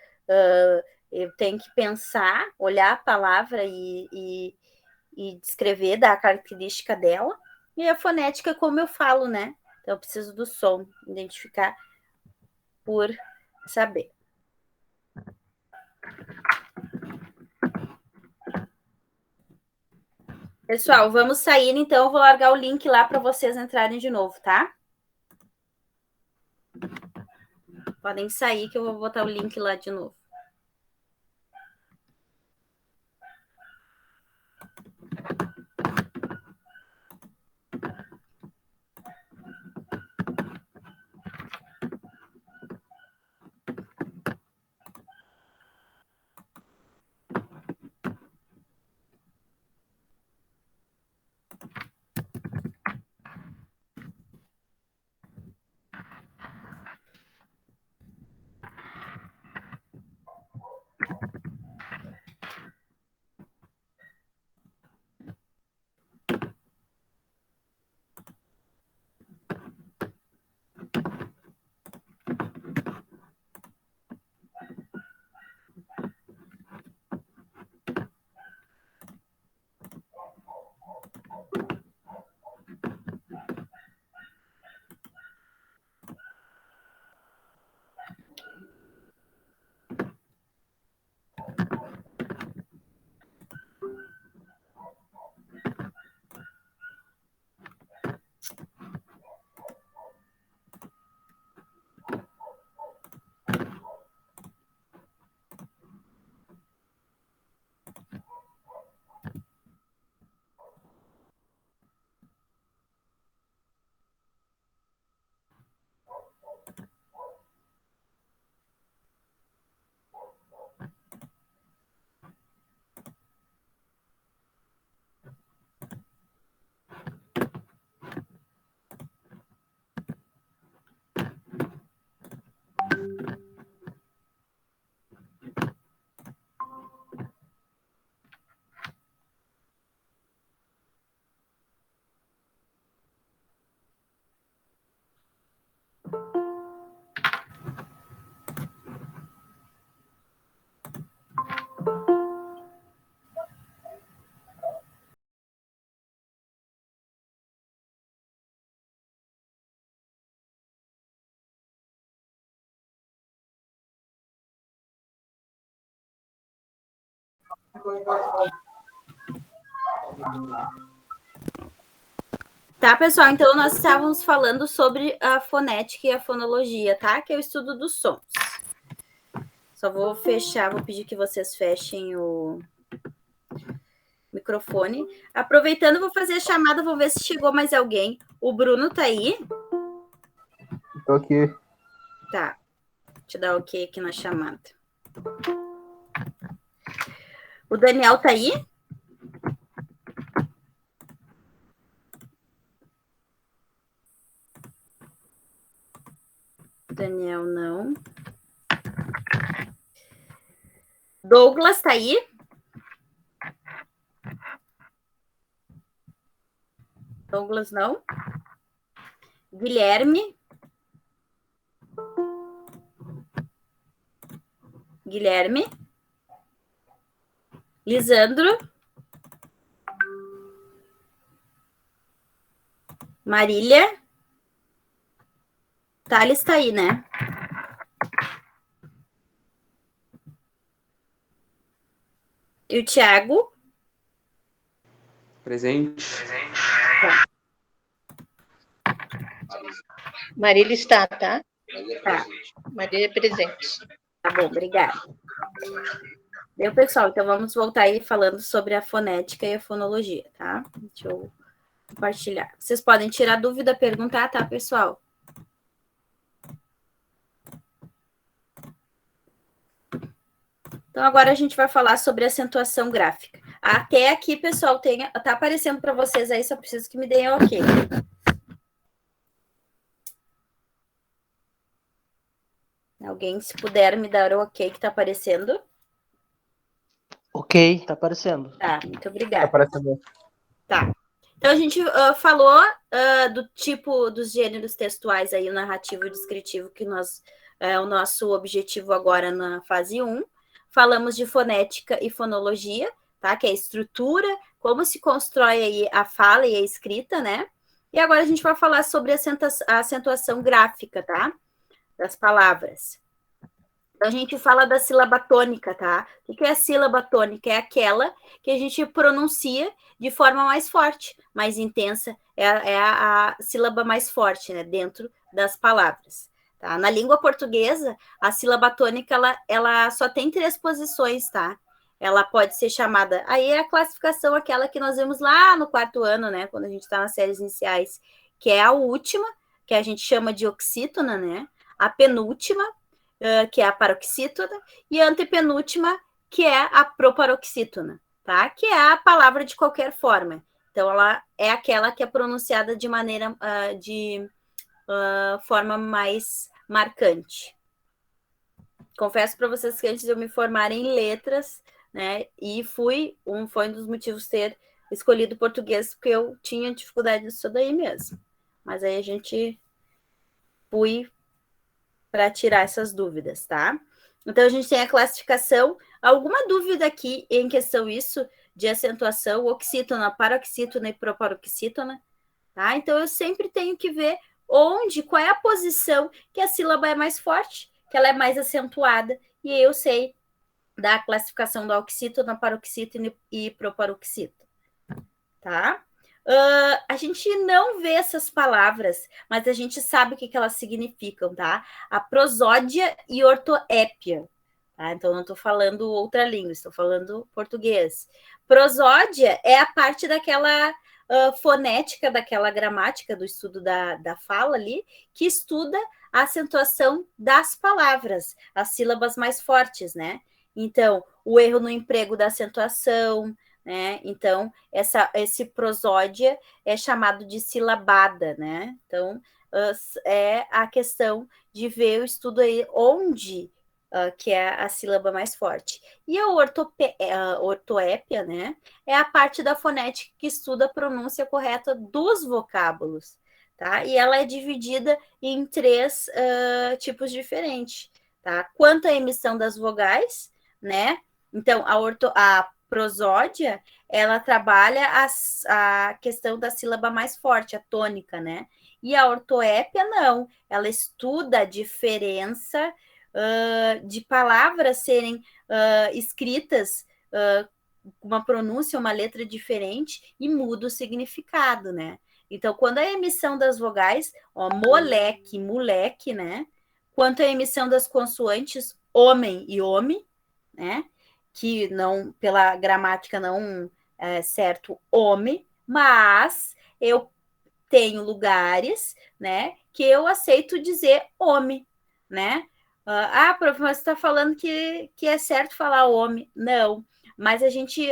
eu tenho que pensar, olhar a palavra e descrever, dar a característica dela. E a fonética, como eu falo, né? Então, eu preciso do som, identificar por saber. Pessoal, vamos sair, então eu vou largar o link lá para vocês entrarem de novo, tá? Podem sair que eu vou botar o link lá de novo. Tá, pessoal? Então, nós estávamos falando sobre a fonética e a fonologia, tá? Que é o estudo dos sons. Só vou fechar, vou pedir que vocês fechem o microfone. Aproveitando, vou fazer a chamada, vou ver se chegou mais alguém. O Bruno tá aí? Tô aqui. Tá. Deixa eu dar ok aqui na chamada. O Daniel tá aí? Daniel, não. Douglas tá aí? Douglas, não. Guilherme? Guilherme? Lisandro? Marília? Thales tá aí, né? E o Thiago? Presente. Marília está, tá? Tá. Marília é presente. Tá bom, obrigada. Deu, pessoal, então vamos voltar aí falando sobre a fonética e a fonologia, tá? Deixa eu compartilhar. Vocês podem tirar dúvida, perguntar, tá, pessoal? Então, agora a gente vai falar sobre acentuação gráfica. Até aqui, pessoal, tá aparecendo para vocês aí, só preciso que me deem ok. Alguém, se puder, me dar o ok que tá aparecendo? Ok, tá aparecendo. Tá, muito obrigada. Aparecendo. Tá. Então, a gente falou do tipo dos gêneros textuais aí, o narrativo e o descritivo, que o nosso objetivo agora na fase 1. Falamos de fonética e fonologia, tá? Que é a estrutura, como se constrói aí a fala e a escrita, né? E agora a gente vai falar sobre a acentuação gráfica, tá? Das palavras. Então, a gente fala da sílaba tônica, tá? O que é a sílaba tônica? É aquela que a gente pronuncia de forma mais forte, mais intensa, é a sílaba mais forte, né? Dentro das palavras. Tá? Na língua portuguesa, a sílaba tônica, ela só tem 3 posições, tá? Ela pode ser chamada... Aí é a classificação, aquela que nós vimos lá no 4º ano, né? Quando a gente está nas séries iniciais, que é a última, que a gente chama de oxítona, né? A penúltima, que é a paroxítona, e a antepenúltima, que é a proparoxítona, tá? Que é a palavra de qualquer forma. Então, ela é aquela que é pronunciada de maneira... forma mais marcante. confesso para vocês que antes de eu me formar em letras, né, e foi um dos motivos ter escolhido português, porque eu tinha dificuldade nisso daí mesmo. Mas aí a gente fui para tirar essas dúvidas, tá? Então, a gente tem a classificação. Alguma dúvida aqui em questão isso de acentuação, oxítona, paroxítona e proparoxítona, tá? Então, eu sempre tenho que ver qual é a posição que a sílaba é mais forte, que ela é mais acentuada, e eu sei da classificação da oxítona, paroxítona e proparoxítona, tá? A gente não vê essas palavras, mas a gente sabe o que elas significam, tá? A prosódia e ortoépia, tá? Então, não estou falando outra língua, estou falando português. Prosódia é a parte daquela fonética, daquela gramática do estudo da fala ali, que estuda a acentuação das palavras, as sílabas mais fortes, né? Então, o erro no emprego da acentuação, né? Então, esse prosódia é chamado de silabada, né? Então, é a questão de ver o estudo aí onde que é a sílaba mais forte. E a ortoépia, né? É a parte da fonética que estuda a pronúncia correta dos vocábulos, tá? E ela é dividida em 3 tipos diferentes, tá? Quanto à emissão das vogais, né? Então, a prosódia, ela trabalha a questão da sílaba mais forte, a tônica, né? E a ortoépia, não. Ela estuda a diferença de palavras serem escritas com uma pronúncia, uma letra diferente e muda o significado, né? Então, quando a emissão das vogais, moleque, moleque, né? Quanto à emissão das consoantes, homem e homem, né? Que não, pela gramática não é certo homem, mas eu tenho lugares, né, que eu aceito dizer homem, né? Prof, mas você está falando que é certo falar homem. Não, mas a gente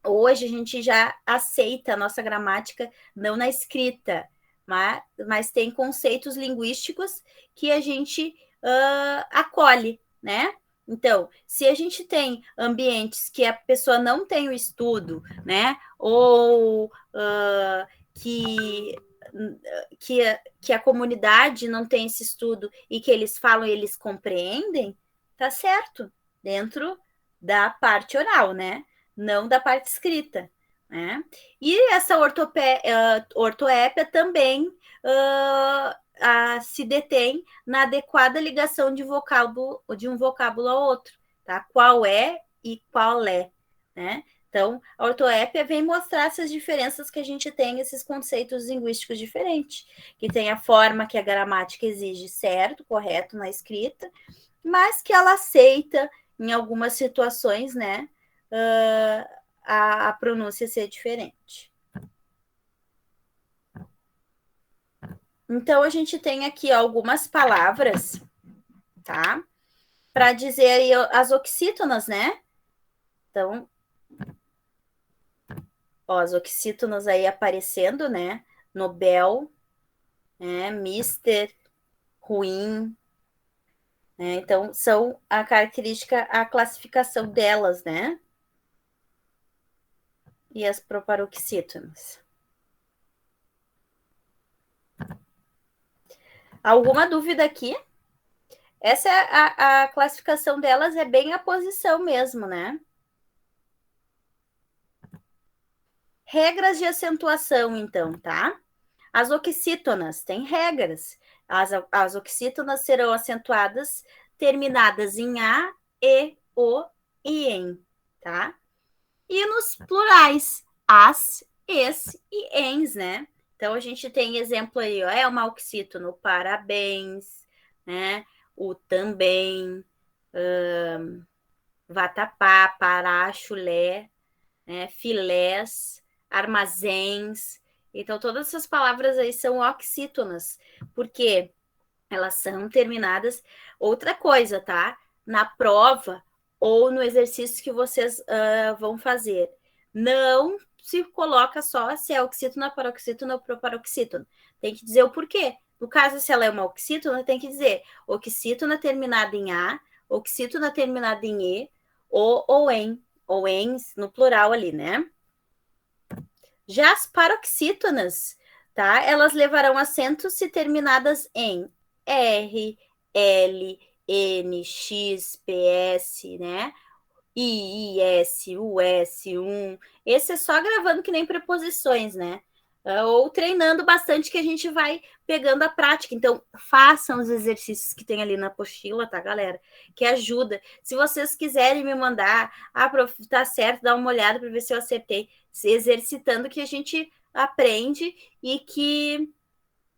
hoje a gente já aceita a nossa gramática, não na escrita, mas tem conceitos linguísticos que a gente acolhe, né? Então, se a gente tem ambientes que a pessoa não tem o estudo, né? Ou que a comunidade não tem esse estudo e que eles falam e eles compreendem, tá certo, dentro da parte oral, né? Não da parte escrita, né? E essa ortoépia também se detém na adequada ligação de um vocábulo ao outro, tá? Qual é e qual é, né? Então, a ortoépia vem mostrar essas diferenças que a gente tem, esses conceitos linguísticos diferentes, que tem a forma que a gramática exige certo, correto na escrita, mas que ela aceita, em algumas situações, né, a pronúncia ser diferente. Então, a gente tem aqui algumas palavras, tá? Para dizer aí as oxítonas, né? Então, as oxítonas aí aparecendo, né? Nobel, né? Mister, ruim, né? Então, são a característica, a classificação delas, né? E as proparoxítonas. Alguma dúvida aqui? Essa é a classificação delas, é bem a posição mesmo, né? Regras de acentuação, então, tá? As oxítonas têm regras. As oxítonas serão acentuadas terminadas em A, E, O e em, tá? E nos plurais, as, es e ens, né? Então, a gente tem exemplo aí, ó, é uma oxítono, parabéns, né? O também, vatapá, pará, chulé, né? Filés, armazéns. Então, todas essas palavras aí são oxítonas, porque elas são terminadas. Outra coisa, tá? Na prova ou no exercício que vocês vão fazer, não se coloca só se é oxítona, paroxítona ou proparoxítona. Tem que dizer o porquê. No caso, se ela é uma oxítona, tem que dizer oxítona terminada em A, oxítona terminada em E, ou em no plural ali, né? Já as paroxítonas, tá? Elas levarão acento se terminadas em R, L, N, X, PS, né? I, S, US, Esse é só gravando que nem preposições, né? Ou treinando bastante que a gente vai pegando a prática. Então, façam os exercícios que tem ali na apostila, tá, galera? Que ajuda. Se vocês quiserem me mandar, prof, tá certo, dá uma olhada para ver se eu acertei. Se exercitando que a gente aprende e que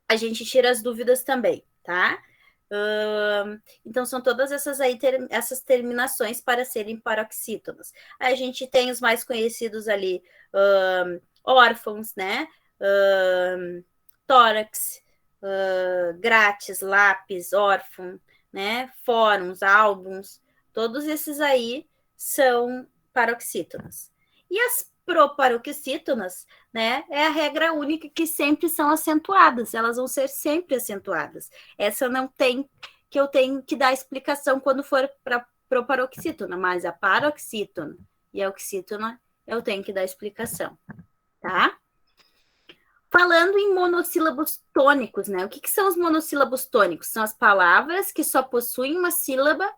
a gente tira as dúvidas também, tá? Então, são todas essas aí, essas terminações para serem paroxítonas. Aí a gente tem os mais conhecidos ali, órfãos, né? Tórax, grátis, lápis, órfão, né? Fórums, álbuns, todos esses aí são paroxítonas. E as proparoxítonas, né? É a regra única que sempre são acentuadas, elas vão ser sempre acentuadas. Essa não tem que eu tenho que dar explicação quando for para proparoxítona, mas a paroxítona e a oxítona eu tenho que dar explicação, tá? Falando em monossílabos tônicos, né? O que são os monossílabos tônicos? São as palavras que só possuem uma sílaba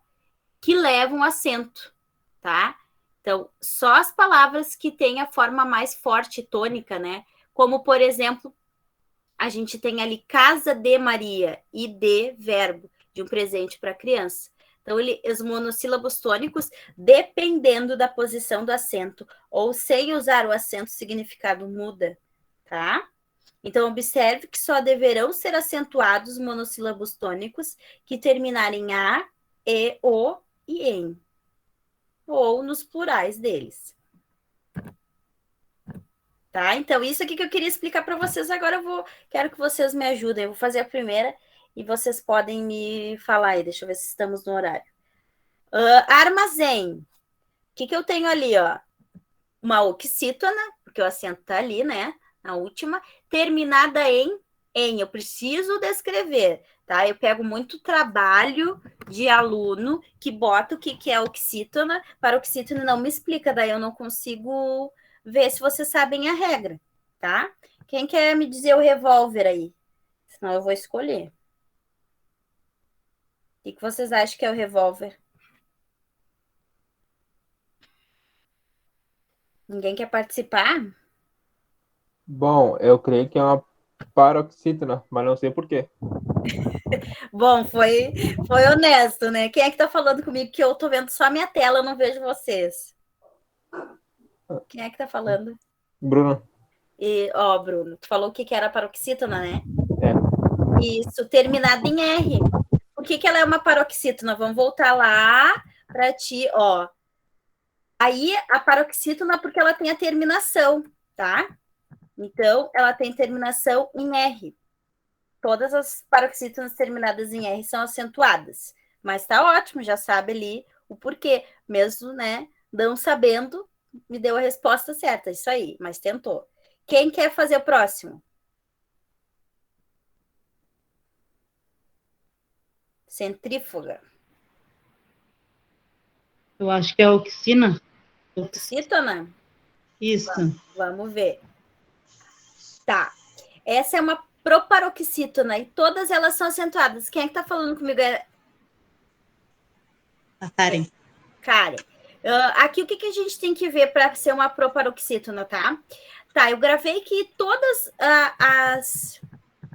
que levam acento, tá? Então, só as palavras que têm a forma mais forte tônica, né? Como, por exemplo, a gente tem ali casa de Maria e de verbo, de um presente para a criança. Então, os monossílabos tônicos, dependendo da posição do acento, ou sem usar o acento, o significado muda, tá? Então, observe que só deverão ser acentuados monossílabos tônicos que terminarem em A, E, O e em, ou nos plurais deles. Tá? Então, isso aqui que eu queria explicar para vocês. Agora quero que vocês me ajudem. Eu vou fazer a primeira e vocês podem me falar aí. Deixa eu ver se estamos no horário. Armazém. O que eu tenho ali, ó? Uma oxítona, porque o acento tá ali, né? Na última, terminada em. Eu preciso descrever, tá? Eu pego muito trabalho de aluno que bota o que é oxítona. Para oxítona não me explica, daí eu não consigo ver se vocês sabem a regra, tá? Quem quer me dizer o revólver aí? Senão eu vou escolher. O que vocês acham que é o revólver? Ninguém quer participar? Bom, eu creio que é uma paroxítona, mas não sei por quê. Bom, foi honesto, né? Quem é que tá falando comigo que eu tô vendo só a minha tela, eu não vejo vocês? Quem é que tá falando? Bruno. Bruno, tu falou o que era paroxítona, né? É. Isso, terminada em R. Por que ela é uma paroxítona? Vamos voltar lá para ti, ó. Aí, a paroxítona, porque ela tem a terminação, tá? Então, ela tem terminação em R. Todas as paroxítonas terminadas em R são acentuadas. Mas tá ótimo, já sabe ali o porquê. Mesmo, né, não sabendo, me deu a resposta certa. Isso aí, mas tentou. Quem quer fazer o próximo? Centrífuga. Eu acho que é a oxina. Oxítona? Isso. Vamos ver. Tá. Essa é uma proparoxítona e todas elas são acentuadas. Quem é que tá falando comigo? A Karen. Karen. Aqui o que a gente tem que ver para ser uma proparoxítona, tá? Tá, eu gravei que todas as...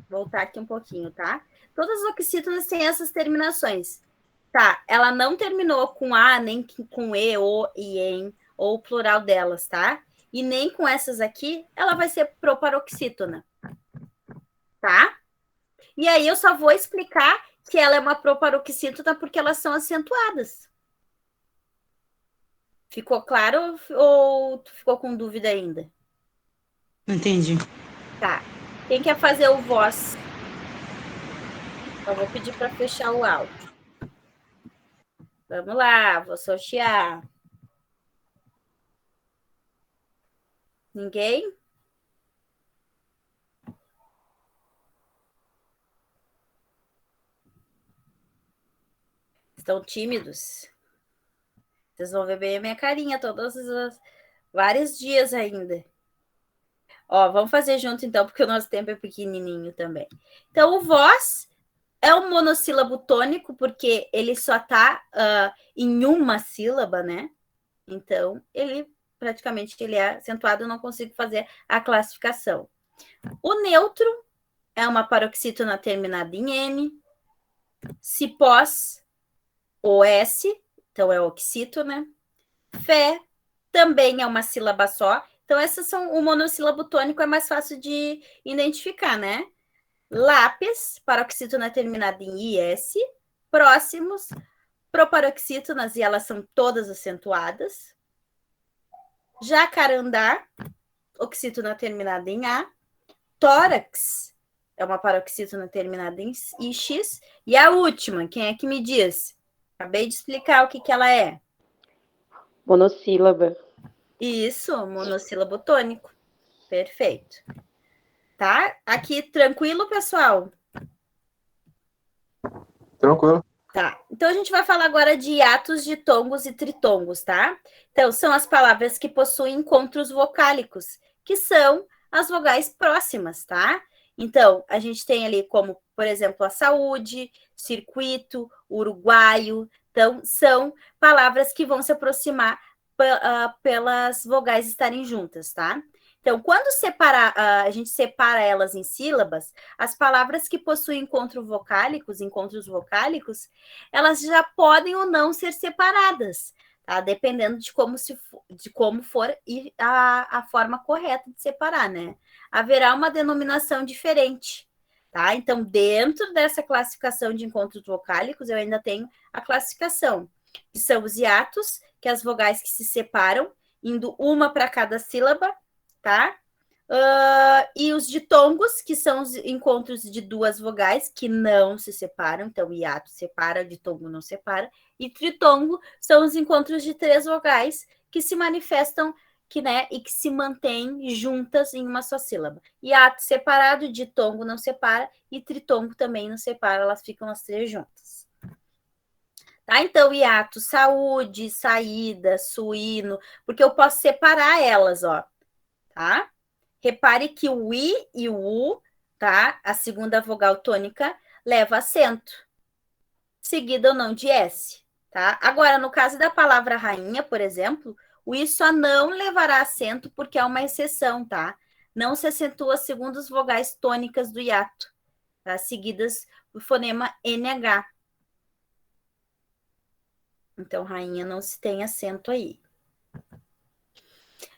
Voltar aqui um pouquinho, tá? Todas as oxítonas têm essas terminações. Tá, ela não terminou com A, nem com E, O e em, ou o plural delas, tá? E nem com essas aqui, ela vai ser proparoxítona. Tá? E aí eu só vou explicar que ela é uma proparoxítona porque elas são acentuadas. Ficou claro ou tu ficou com dúvida ainda? Entendi. Tá. Quem quer fazer o voz? Eu vou pedir para fechar o áudio. Vamos lá, vou sortear. Ninguém? Estão tímidos? Vocês vão ver bem a minha carinha vários dias ainda. Ó, vamos fazer junto então, porque o nosso tempo é pequenininho também. Então, o voz é um monossílabo tônico, porque ele só está em uma sílaba, né? Então, ele é acentuado, eu não consigo fazer a classificação. O neutro é uma paroxítona terminada em N. Cipós, OS, então é oxítona. Fé também é uma sílaba só. Então, essas são o monossílabo tônico, é mais fácil de identificar, né? Lápis, paroxítona terminada em IS. Próximos, proparoxítonas, e elas são todas acentuadas. Jacarandá, oxítona terminada em A. Tórax é uma paroxítona terminada em IX. E a última, quem é que me diz? Acabei de explicar o que ela é. Monossílaba. Isso, monossílabo tônico. Perfeito. Tá? Aqui, tranquilo, pessoal? Tranquilo. Tá. Então, a gente vai falar agora de hiatos, ditongos e tritongos, tá? Então, são as palavras que possuem encontros vocálicos, que são as vogais próximas, tá? Então, a gente tem ali como, por exemplo, a saúde, circuito, uruguaio. Então, são palavras que vão se aproximar pelas vogais estarem juntas, tá? Então, quando a gente separa elas em sílabas, as palavras que possuem encontros vocálicos, elas já podem ou não ser separadas, tá? Dependendo de como for a forma correta de separar, né? Haverá uma denominação diferente, tá? Então, dentro dessa classificação de encontros vocálicos, eu ainda tenho a classificação, que são os hiatos, que é as vogais que se separam, indo uma para cada sílaba, tá? E os ditongos, que são os encontros de duas vogais que não se separam, então hiato separa, ditongo não separa, e tritongo são os encontros de três vogais que se manifestam e que se mantêm juntas em uma só sílaba. Hiato separado, ditongo não separa, e tritongo também não separa, elas ficam as três juntas. Tá? Então, hiato, saúde, saída, suíno, porque eu posso separar elas, ó. Tá? Repare que o I e o U, tá? A segunda vogal tônica leva acento, seguida ou não de S, tá? Agora, no caso da palavra rainha, por exemplo, o I só não levará acento porque é uma exceção, tá? Não se acentua segundo as vogais tônicas do hiato, tá? Seguidas do fonema NH. Então, rainha não se tem acento aí.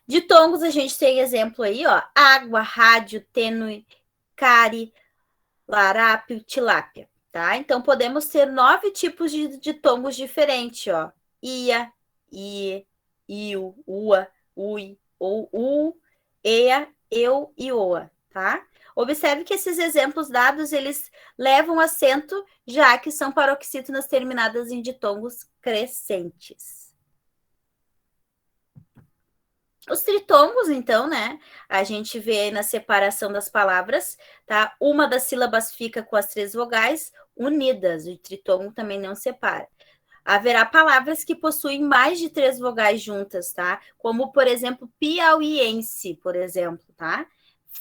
Ditongos, a gente tem exemplo aí, ó. Água, rádio, tênue, cárie, larápio, tilápia, tá? Então, podemos ter 9 tipos de ditongos diferentes, ó. Ia, ie, iu, ua, ui, ou, u, ea, eu e oa, tá? Observe que esses exemplos dados, eles levam acento, já que são paroxítonas terminadas em ditongos crescentes. Os tritongos, então, né? A gente vê aí na separação das palavras, tá? Uma das sílabas fica com as três vogais unidas. O tritongo também não separa. Haverá palavras que possuem mais de 3 vogais juntas, tá? Como, por exemplo, piauiense, por exemplo, tá?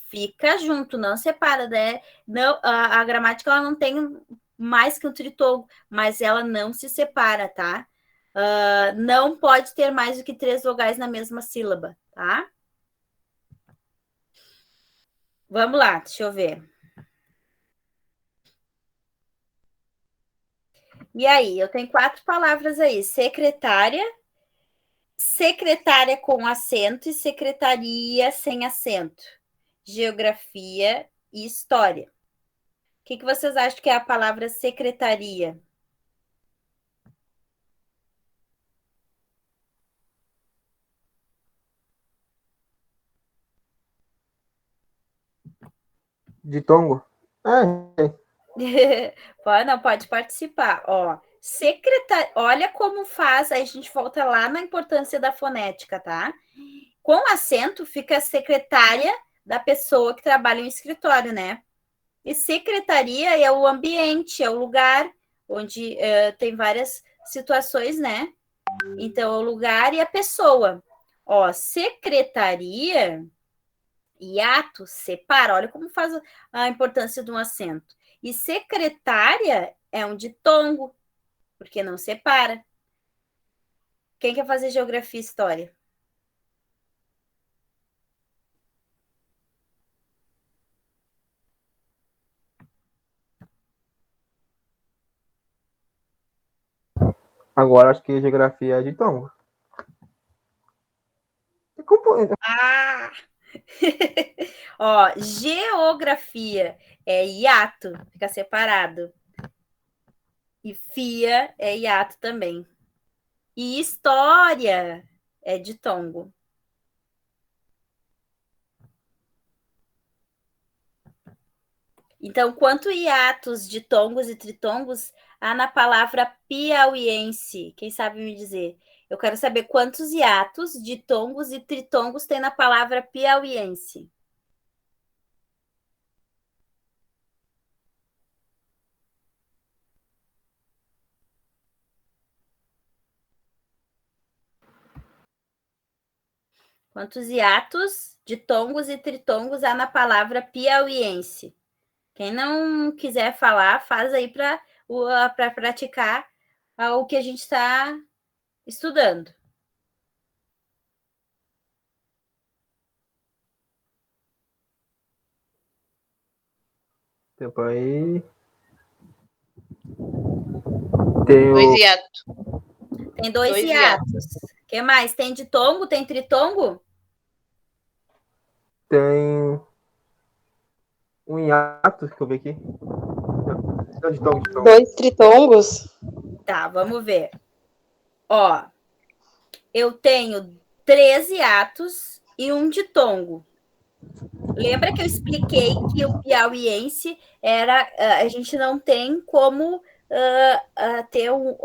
Fica junto, não separa, né? Não, a gramática ela não tem mais que um tritongo, mas ela não se separa, tá? Não pode ter mais do que 3 vogais na mesma sílaba, tá? Vamos lá, deixa eu ver. E aí, eu tenho 4 palavras aí. Secretária, secretária com acento e secretaria sem acento. Geografia e história. O que vocês acham que é a palavra secretaria? Ditongo? Não, pode participar. Ó, olha como faz, aí a gente volta lá na importância da fonética, tá? Com acento fica a secretária da pessoa que trabalha em escritório, né? E secretaria é o ambiente, é o lugar onde tem várias situações, né? Então, o lugar e a pessoa. Ó, secretaria, hiato, separa. Olha como faz a importância de um acento. E secretária é um ditongo, porque não separa. Quem quer fazer geografia e história? Agora acho que geografia é de tongo. Ah! Ó, geografia é hiato, fica separado. E fia é hiato também. E história é ditongo. Então, quanto hiatos, ditongos e tritongos há na palavra piauiense? Quem sabe me dizer? Eu quero saber quantos hiatos, ditongos e tritongos tem na palavra piauiense. Quantos hiatos, ditongos e tritongos há na palavra piauiense? Quem não quiser falar, faz aí para praticar o que a gente está estudando. Tempo aí. Tem 2 o... hiatos. Tem 2 2 hiatos. O que mais? Tem ditongo? Tem tritongo? Tem um hiato que eu vi aqui. Não, de tongo, de tongo. 2 tritongos. Tá, vamos ver. Ó, eu tenho 3 hiatos e um ditongo. Lembra que eu expliquei que o piauiense era... a gente não tem como ter o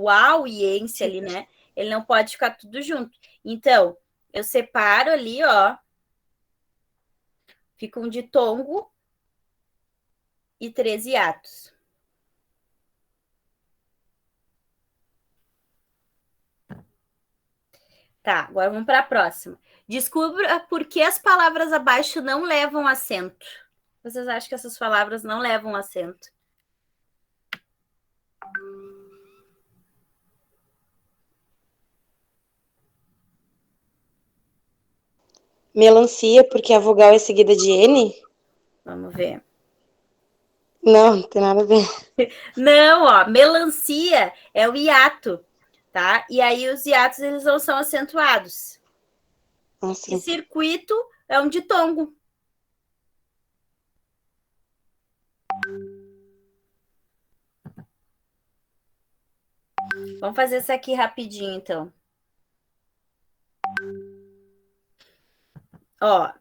auiense ali, né? Ele não pode ficar tudo junto. Então, eu separo ali, ó. Fica um ditongo e 3 hiatos. Tá, agora vamos para a próxima. Descubra por que as palavras abaixo não levam acento. Vocês acham que essas palavras não levam acento? Melancia, porque a vogal é seguida de N? Vamos ver. Não, não tem nada a ver. Não, ó, melancia é o hiato, tá? E aí os hiatos eles não são acentuados. Assim. E circuito é um ditongo. Vamos fazer isso aqui rapidinho, então. Ó,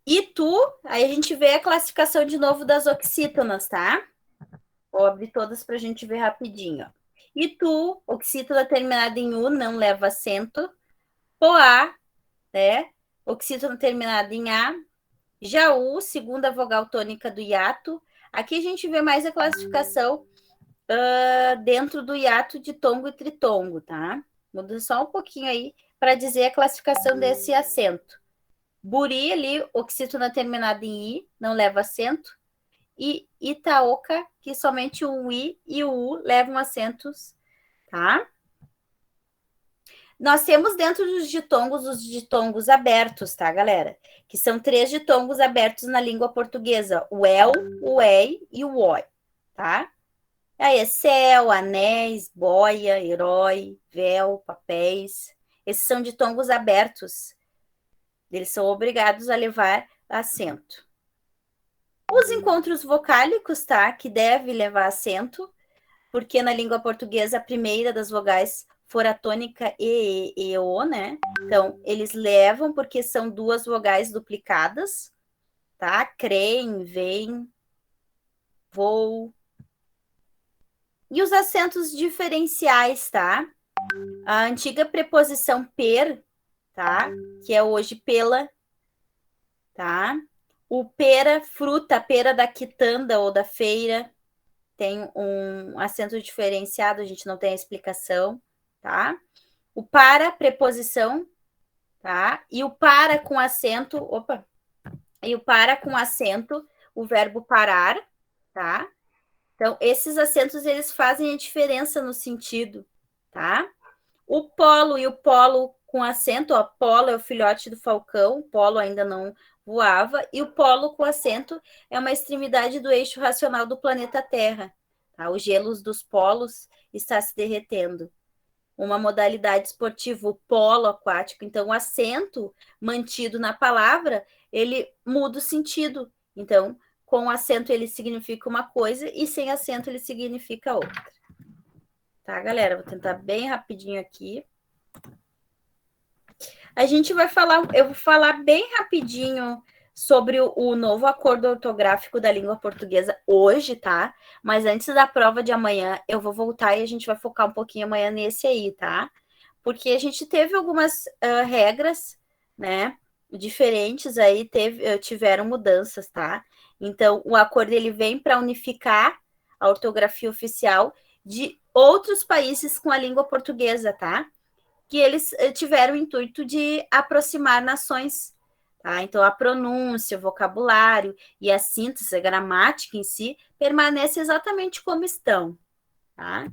e tu, aí a gente vê a classificação de novo das oxítonas, tá? Vou abrir todas para a gente ver rapidinho. Ó. E tu, oxítona terminada em U, não leva acento. Poá, né? Oxítona terminada em A. Já U, segunda vogal tônica do hiato. Aqui a gente vê mais a classificação dentro do hiato de tongo e tritongo, tá? Muda só um pouquinho aí para dizer a classificação desse acento. Buri ali, oxítona terminada em I, não leva acento. E Itaoca, que somente o I e o U levam acentos, tá? Nós temos dentro dos ditongos os ditongos abertos, tá, galera? Que são 3 ditongos abertos na língua portuguesa: o el, o ei e o oi, tá? Aí é céu, anéis, boia, herói, véu, papéis. Esses são ditongos abertos. Eles são obrigados a levar acento. Os encontros vocálicos, tá? Que deve levar acento, porque na língua portuguesa a primeira das vogais for a tônica e o, né? Então, eles levam porque são 2 vogais duplicadas, tá? Creem, vem, vou. E os acentos diferenciais, tá? A antiga preposição per, tá? Que é hoje pela, tá? O pera, fruta, pera da quitanda ou da feira, tem um acento diferenciado, a gente não tem a explicação, tá? O para, preposição, tá? E o para com acento, o verbo parar, tá? Então, esses acentos, eles fazem a diferença no sentido, tá? O polo e o polo com acento, ó, polo é o filhote do falcão, o polo ainda não voava, e o polo com acento é uma extremidade do eixo racional do planeta Terra, tá? Os gelos dos polos está se derretendo. Uma modalidade esportiva, o polo aquático. Então, o acento mantido na palavra, ele muda o sentido. Então, com acento ele significa uma coisa e sem acento ele significa outra. Tá, galera? Vou tentar bem rapidinho aqui. Eu vou falar bem rapidinho sobre o novo acordo ortográfico da língua portuguesa hoje, tá? Mas antes da prova de amanhã, eu vou voltar e a gente vai focar um pouquinho amanhã nesse aí, tá? Porque a gente teve algumas regras, né, diferentes aí, tiveram mudanças, tá? Então, o acordo ele vem para unificar a ortografia oficial de outros países com a língua portuguesa, tá? Que eles tiveram o intuito de aproximar nações, tá? Então, a pronúncia, o vocabulário e a síntese, a gramática em si, permanecem exatamente como estão, tá?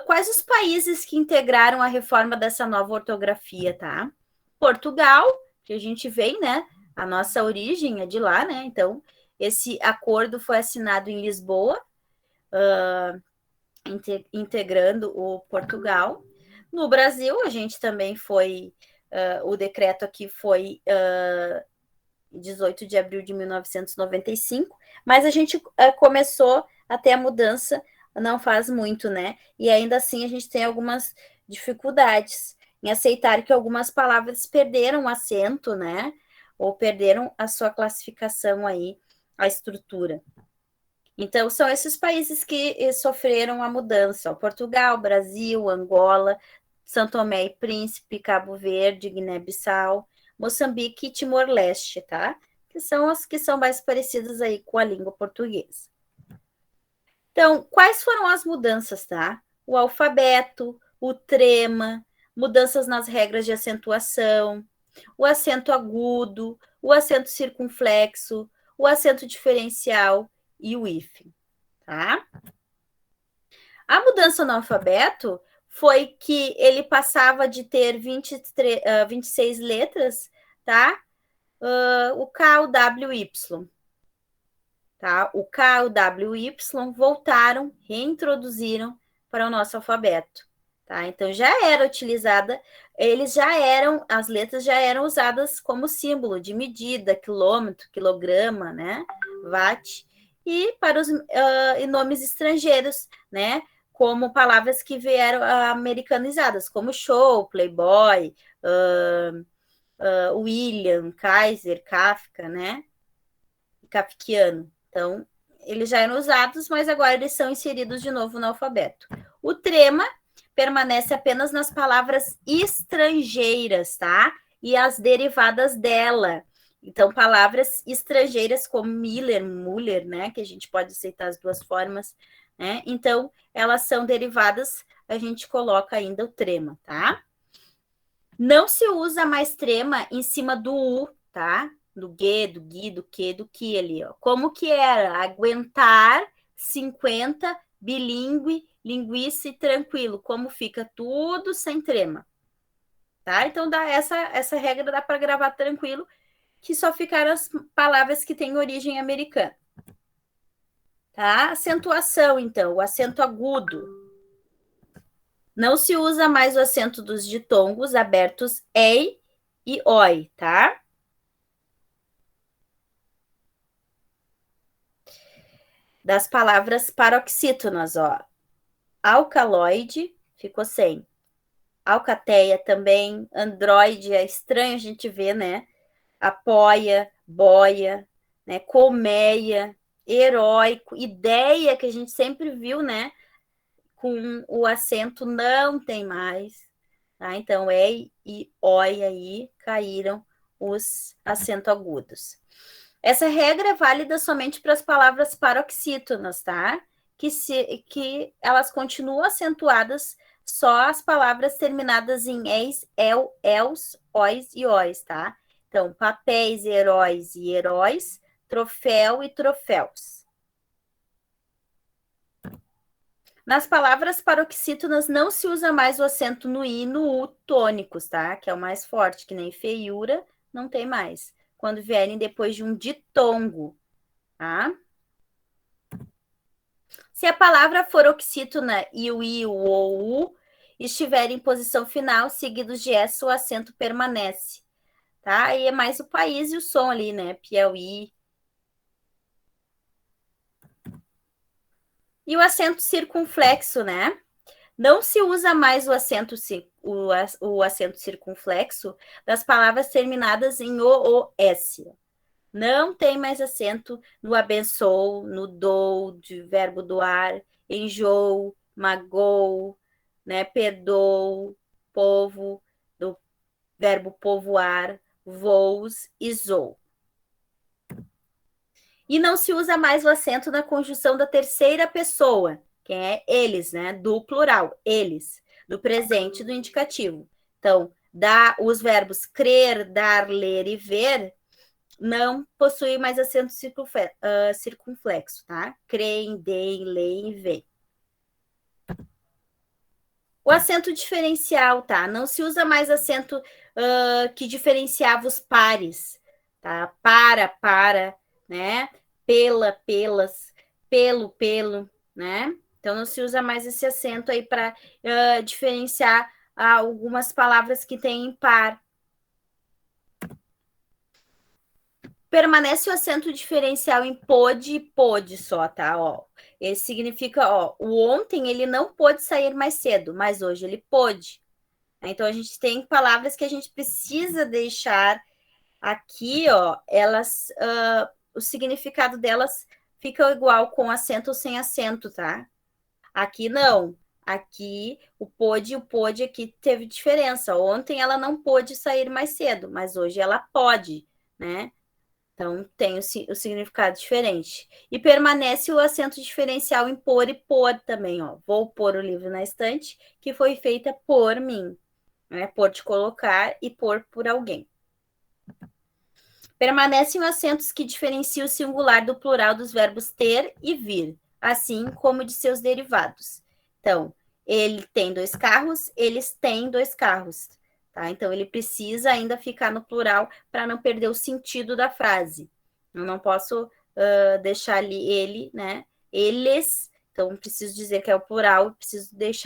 Quais os países que integraram a reforma dessa nova ortografia, tá? Portugal, que a gente vem, né? A nossa origem é de lá, né? Então, esse acordo foi assinado em Lisboa, integrando o Portugal. No Brasil, a gente também foi... o decreto aqui foi 18 de abril de 1995, mas a gente começou a ter a mudança não faz muito, né? E ainda assim a gente tem algumas dificuldades em aceitar que algumas palavras perderam acento, né? Ou perderam a sua classificação aí, a estrutura. Então, são esses países que sofreram a mudança. Ó, Portugal, Brasil, Angola, São Tomé e Príncipe, Cabo Verde, Guiné-Bissau, Moçambique e Timor-Leste, tá? Que são as que são mais parecidas aí com a língua portuguesa. Então, quais foram as mudanças, tá? O alfabeto, o trema, mudanças nas regras de acentuação, o acento agudo, o acento circunflexo, o acento diferencial e o hífen, tá? A mudança no alfabeto foi que ele passava de ter 26 letras, tá? O K, o W, Y. Tá? O K, o W, o Y voltaram, reintroduziram para o nosso alfabeto. Tá? Então, já era utilizada, as letras já eram usadas como símbolo de medida, quilômetro, quilograma, né? Watt, e para os nomes estrangeiros, né? Como palavras que vieram americanizadas, como show, playboy, William, Kaiser, Kafka, né? Kafkiano. Então, eles já eram usados, mas agora eles são inseridos de novo no alfabeto. O trema permanece apenas nas palavras estrangeiras, tá? E as derivadas dela. Então, palavras estrangeiras como Muller, né? Que a gente pode aceitar as duas formas, né? Então, elas são derivadas, a gente coloca ainda o trema, tá? Não se usa mais trema em cima do U, tá? Do G, do Gui, do que ali, ó. Como que era? Aguentar, 50, bilíngue, linguiça e tranquilo. Como fica tudo sem trema. Tá? Então, essa regra dá para gravar tranquilo, que só ficaram as palavras que têm origem americana. Tá? Acentuação, então. O acento agudo. Não se usa mais o acento dos ditongos abertos ei e oi, tá? Das palavras paroxítonas, ó. Alcaloide ficou sem. Alcateia também. Androide, é estranho a gente ver, né? Apoia, boia, né? Colmeia, heróico, ideia, que a gente sempre viu, né? Com o acento não tem mais. Tá? Então, e oi aí caíram os acentos agudos. Essa regra é válida somente para as palavras paroxítonas, tá? que elas continuam acentuadas só as palavras terminadas em es, el, els, ois e ois, tá? Então, papéis, heróis e heróis, troféu e troféus. Nas palavras paroxítonas não se usa mais o acento no i e no u tônicos, tá? Que é o mais forte, que nem feiura, não tem mais. Quando vierem depois de um ditongo, tá? Se a palavra for oxítona e o i, o o, o u estiverem em posição final, seguidos de S, o acento permanece, tá? E é mais o país e o som ali, né? Piauí. E o acento circunflexo, né? Não se usa mais o acento circunflexo das palavras terminadas em o-s. Não tem mais acento no abençoo, no dou, de verbo doar, enjoo, magou, né? Perdoo, povo, do verbo povoar, voos e zou. E não se usa mais o acento na conjunção da terceira pessoa, que é eles, né? Do plural, eles, do presente e do indicativo. Então, os verbos crer, dar, ler e ver não possuem mais acento circunflexo, tá? Creem, deem, leem e veem. O acento diferencial, tá? Não se usa mais acento que diferenciava os pares, tá? Para, né? Pela, pelas, pelo, né? Então, não se usa mais esse acento aí para diferenciar algumas palavras que têm par. Permanece o acento diferencial em pôde e pôde só, tá? Ó, ele significa, ó, o ontem ele não pôde sair mais cedo, mas hoje ele pôde. Então, a gente tem palavras que a gente precisa deixar aqui, ó, elas, o significado delas fica igual com acento ou sem acento, tá? Aqui não. Aqui, o pôde aqui teve diferença. Ontem ela não pôde sair mais cedo, mas hoje ela pode, né? Então, tem o significado diferente. E permanece o acento diferencial em pôr e pôr também, ó. Vou pôr o livro na estante, que foi feita por mim, né? Por te colocar e pôr por alguém. Permanecem os acentos que diferenciam o singular do plural dos verbos ter e vir, assim como de seus derivados. Então, ele tem 2 carros, eles têm 2 carros. Tá? Então, ele precisa ainda ficar no plural para não perder o sentido da frase. Eu não posso deixar ali ele, né? Eles. Então, preciso dizer que é o plural, preciso deixar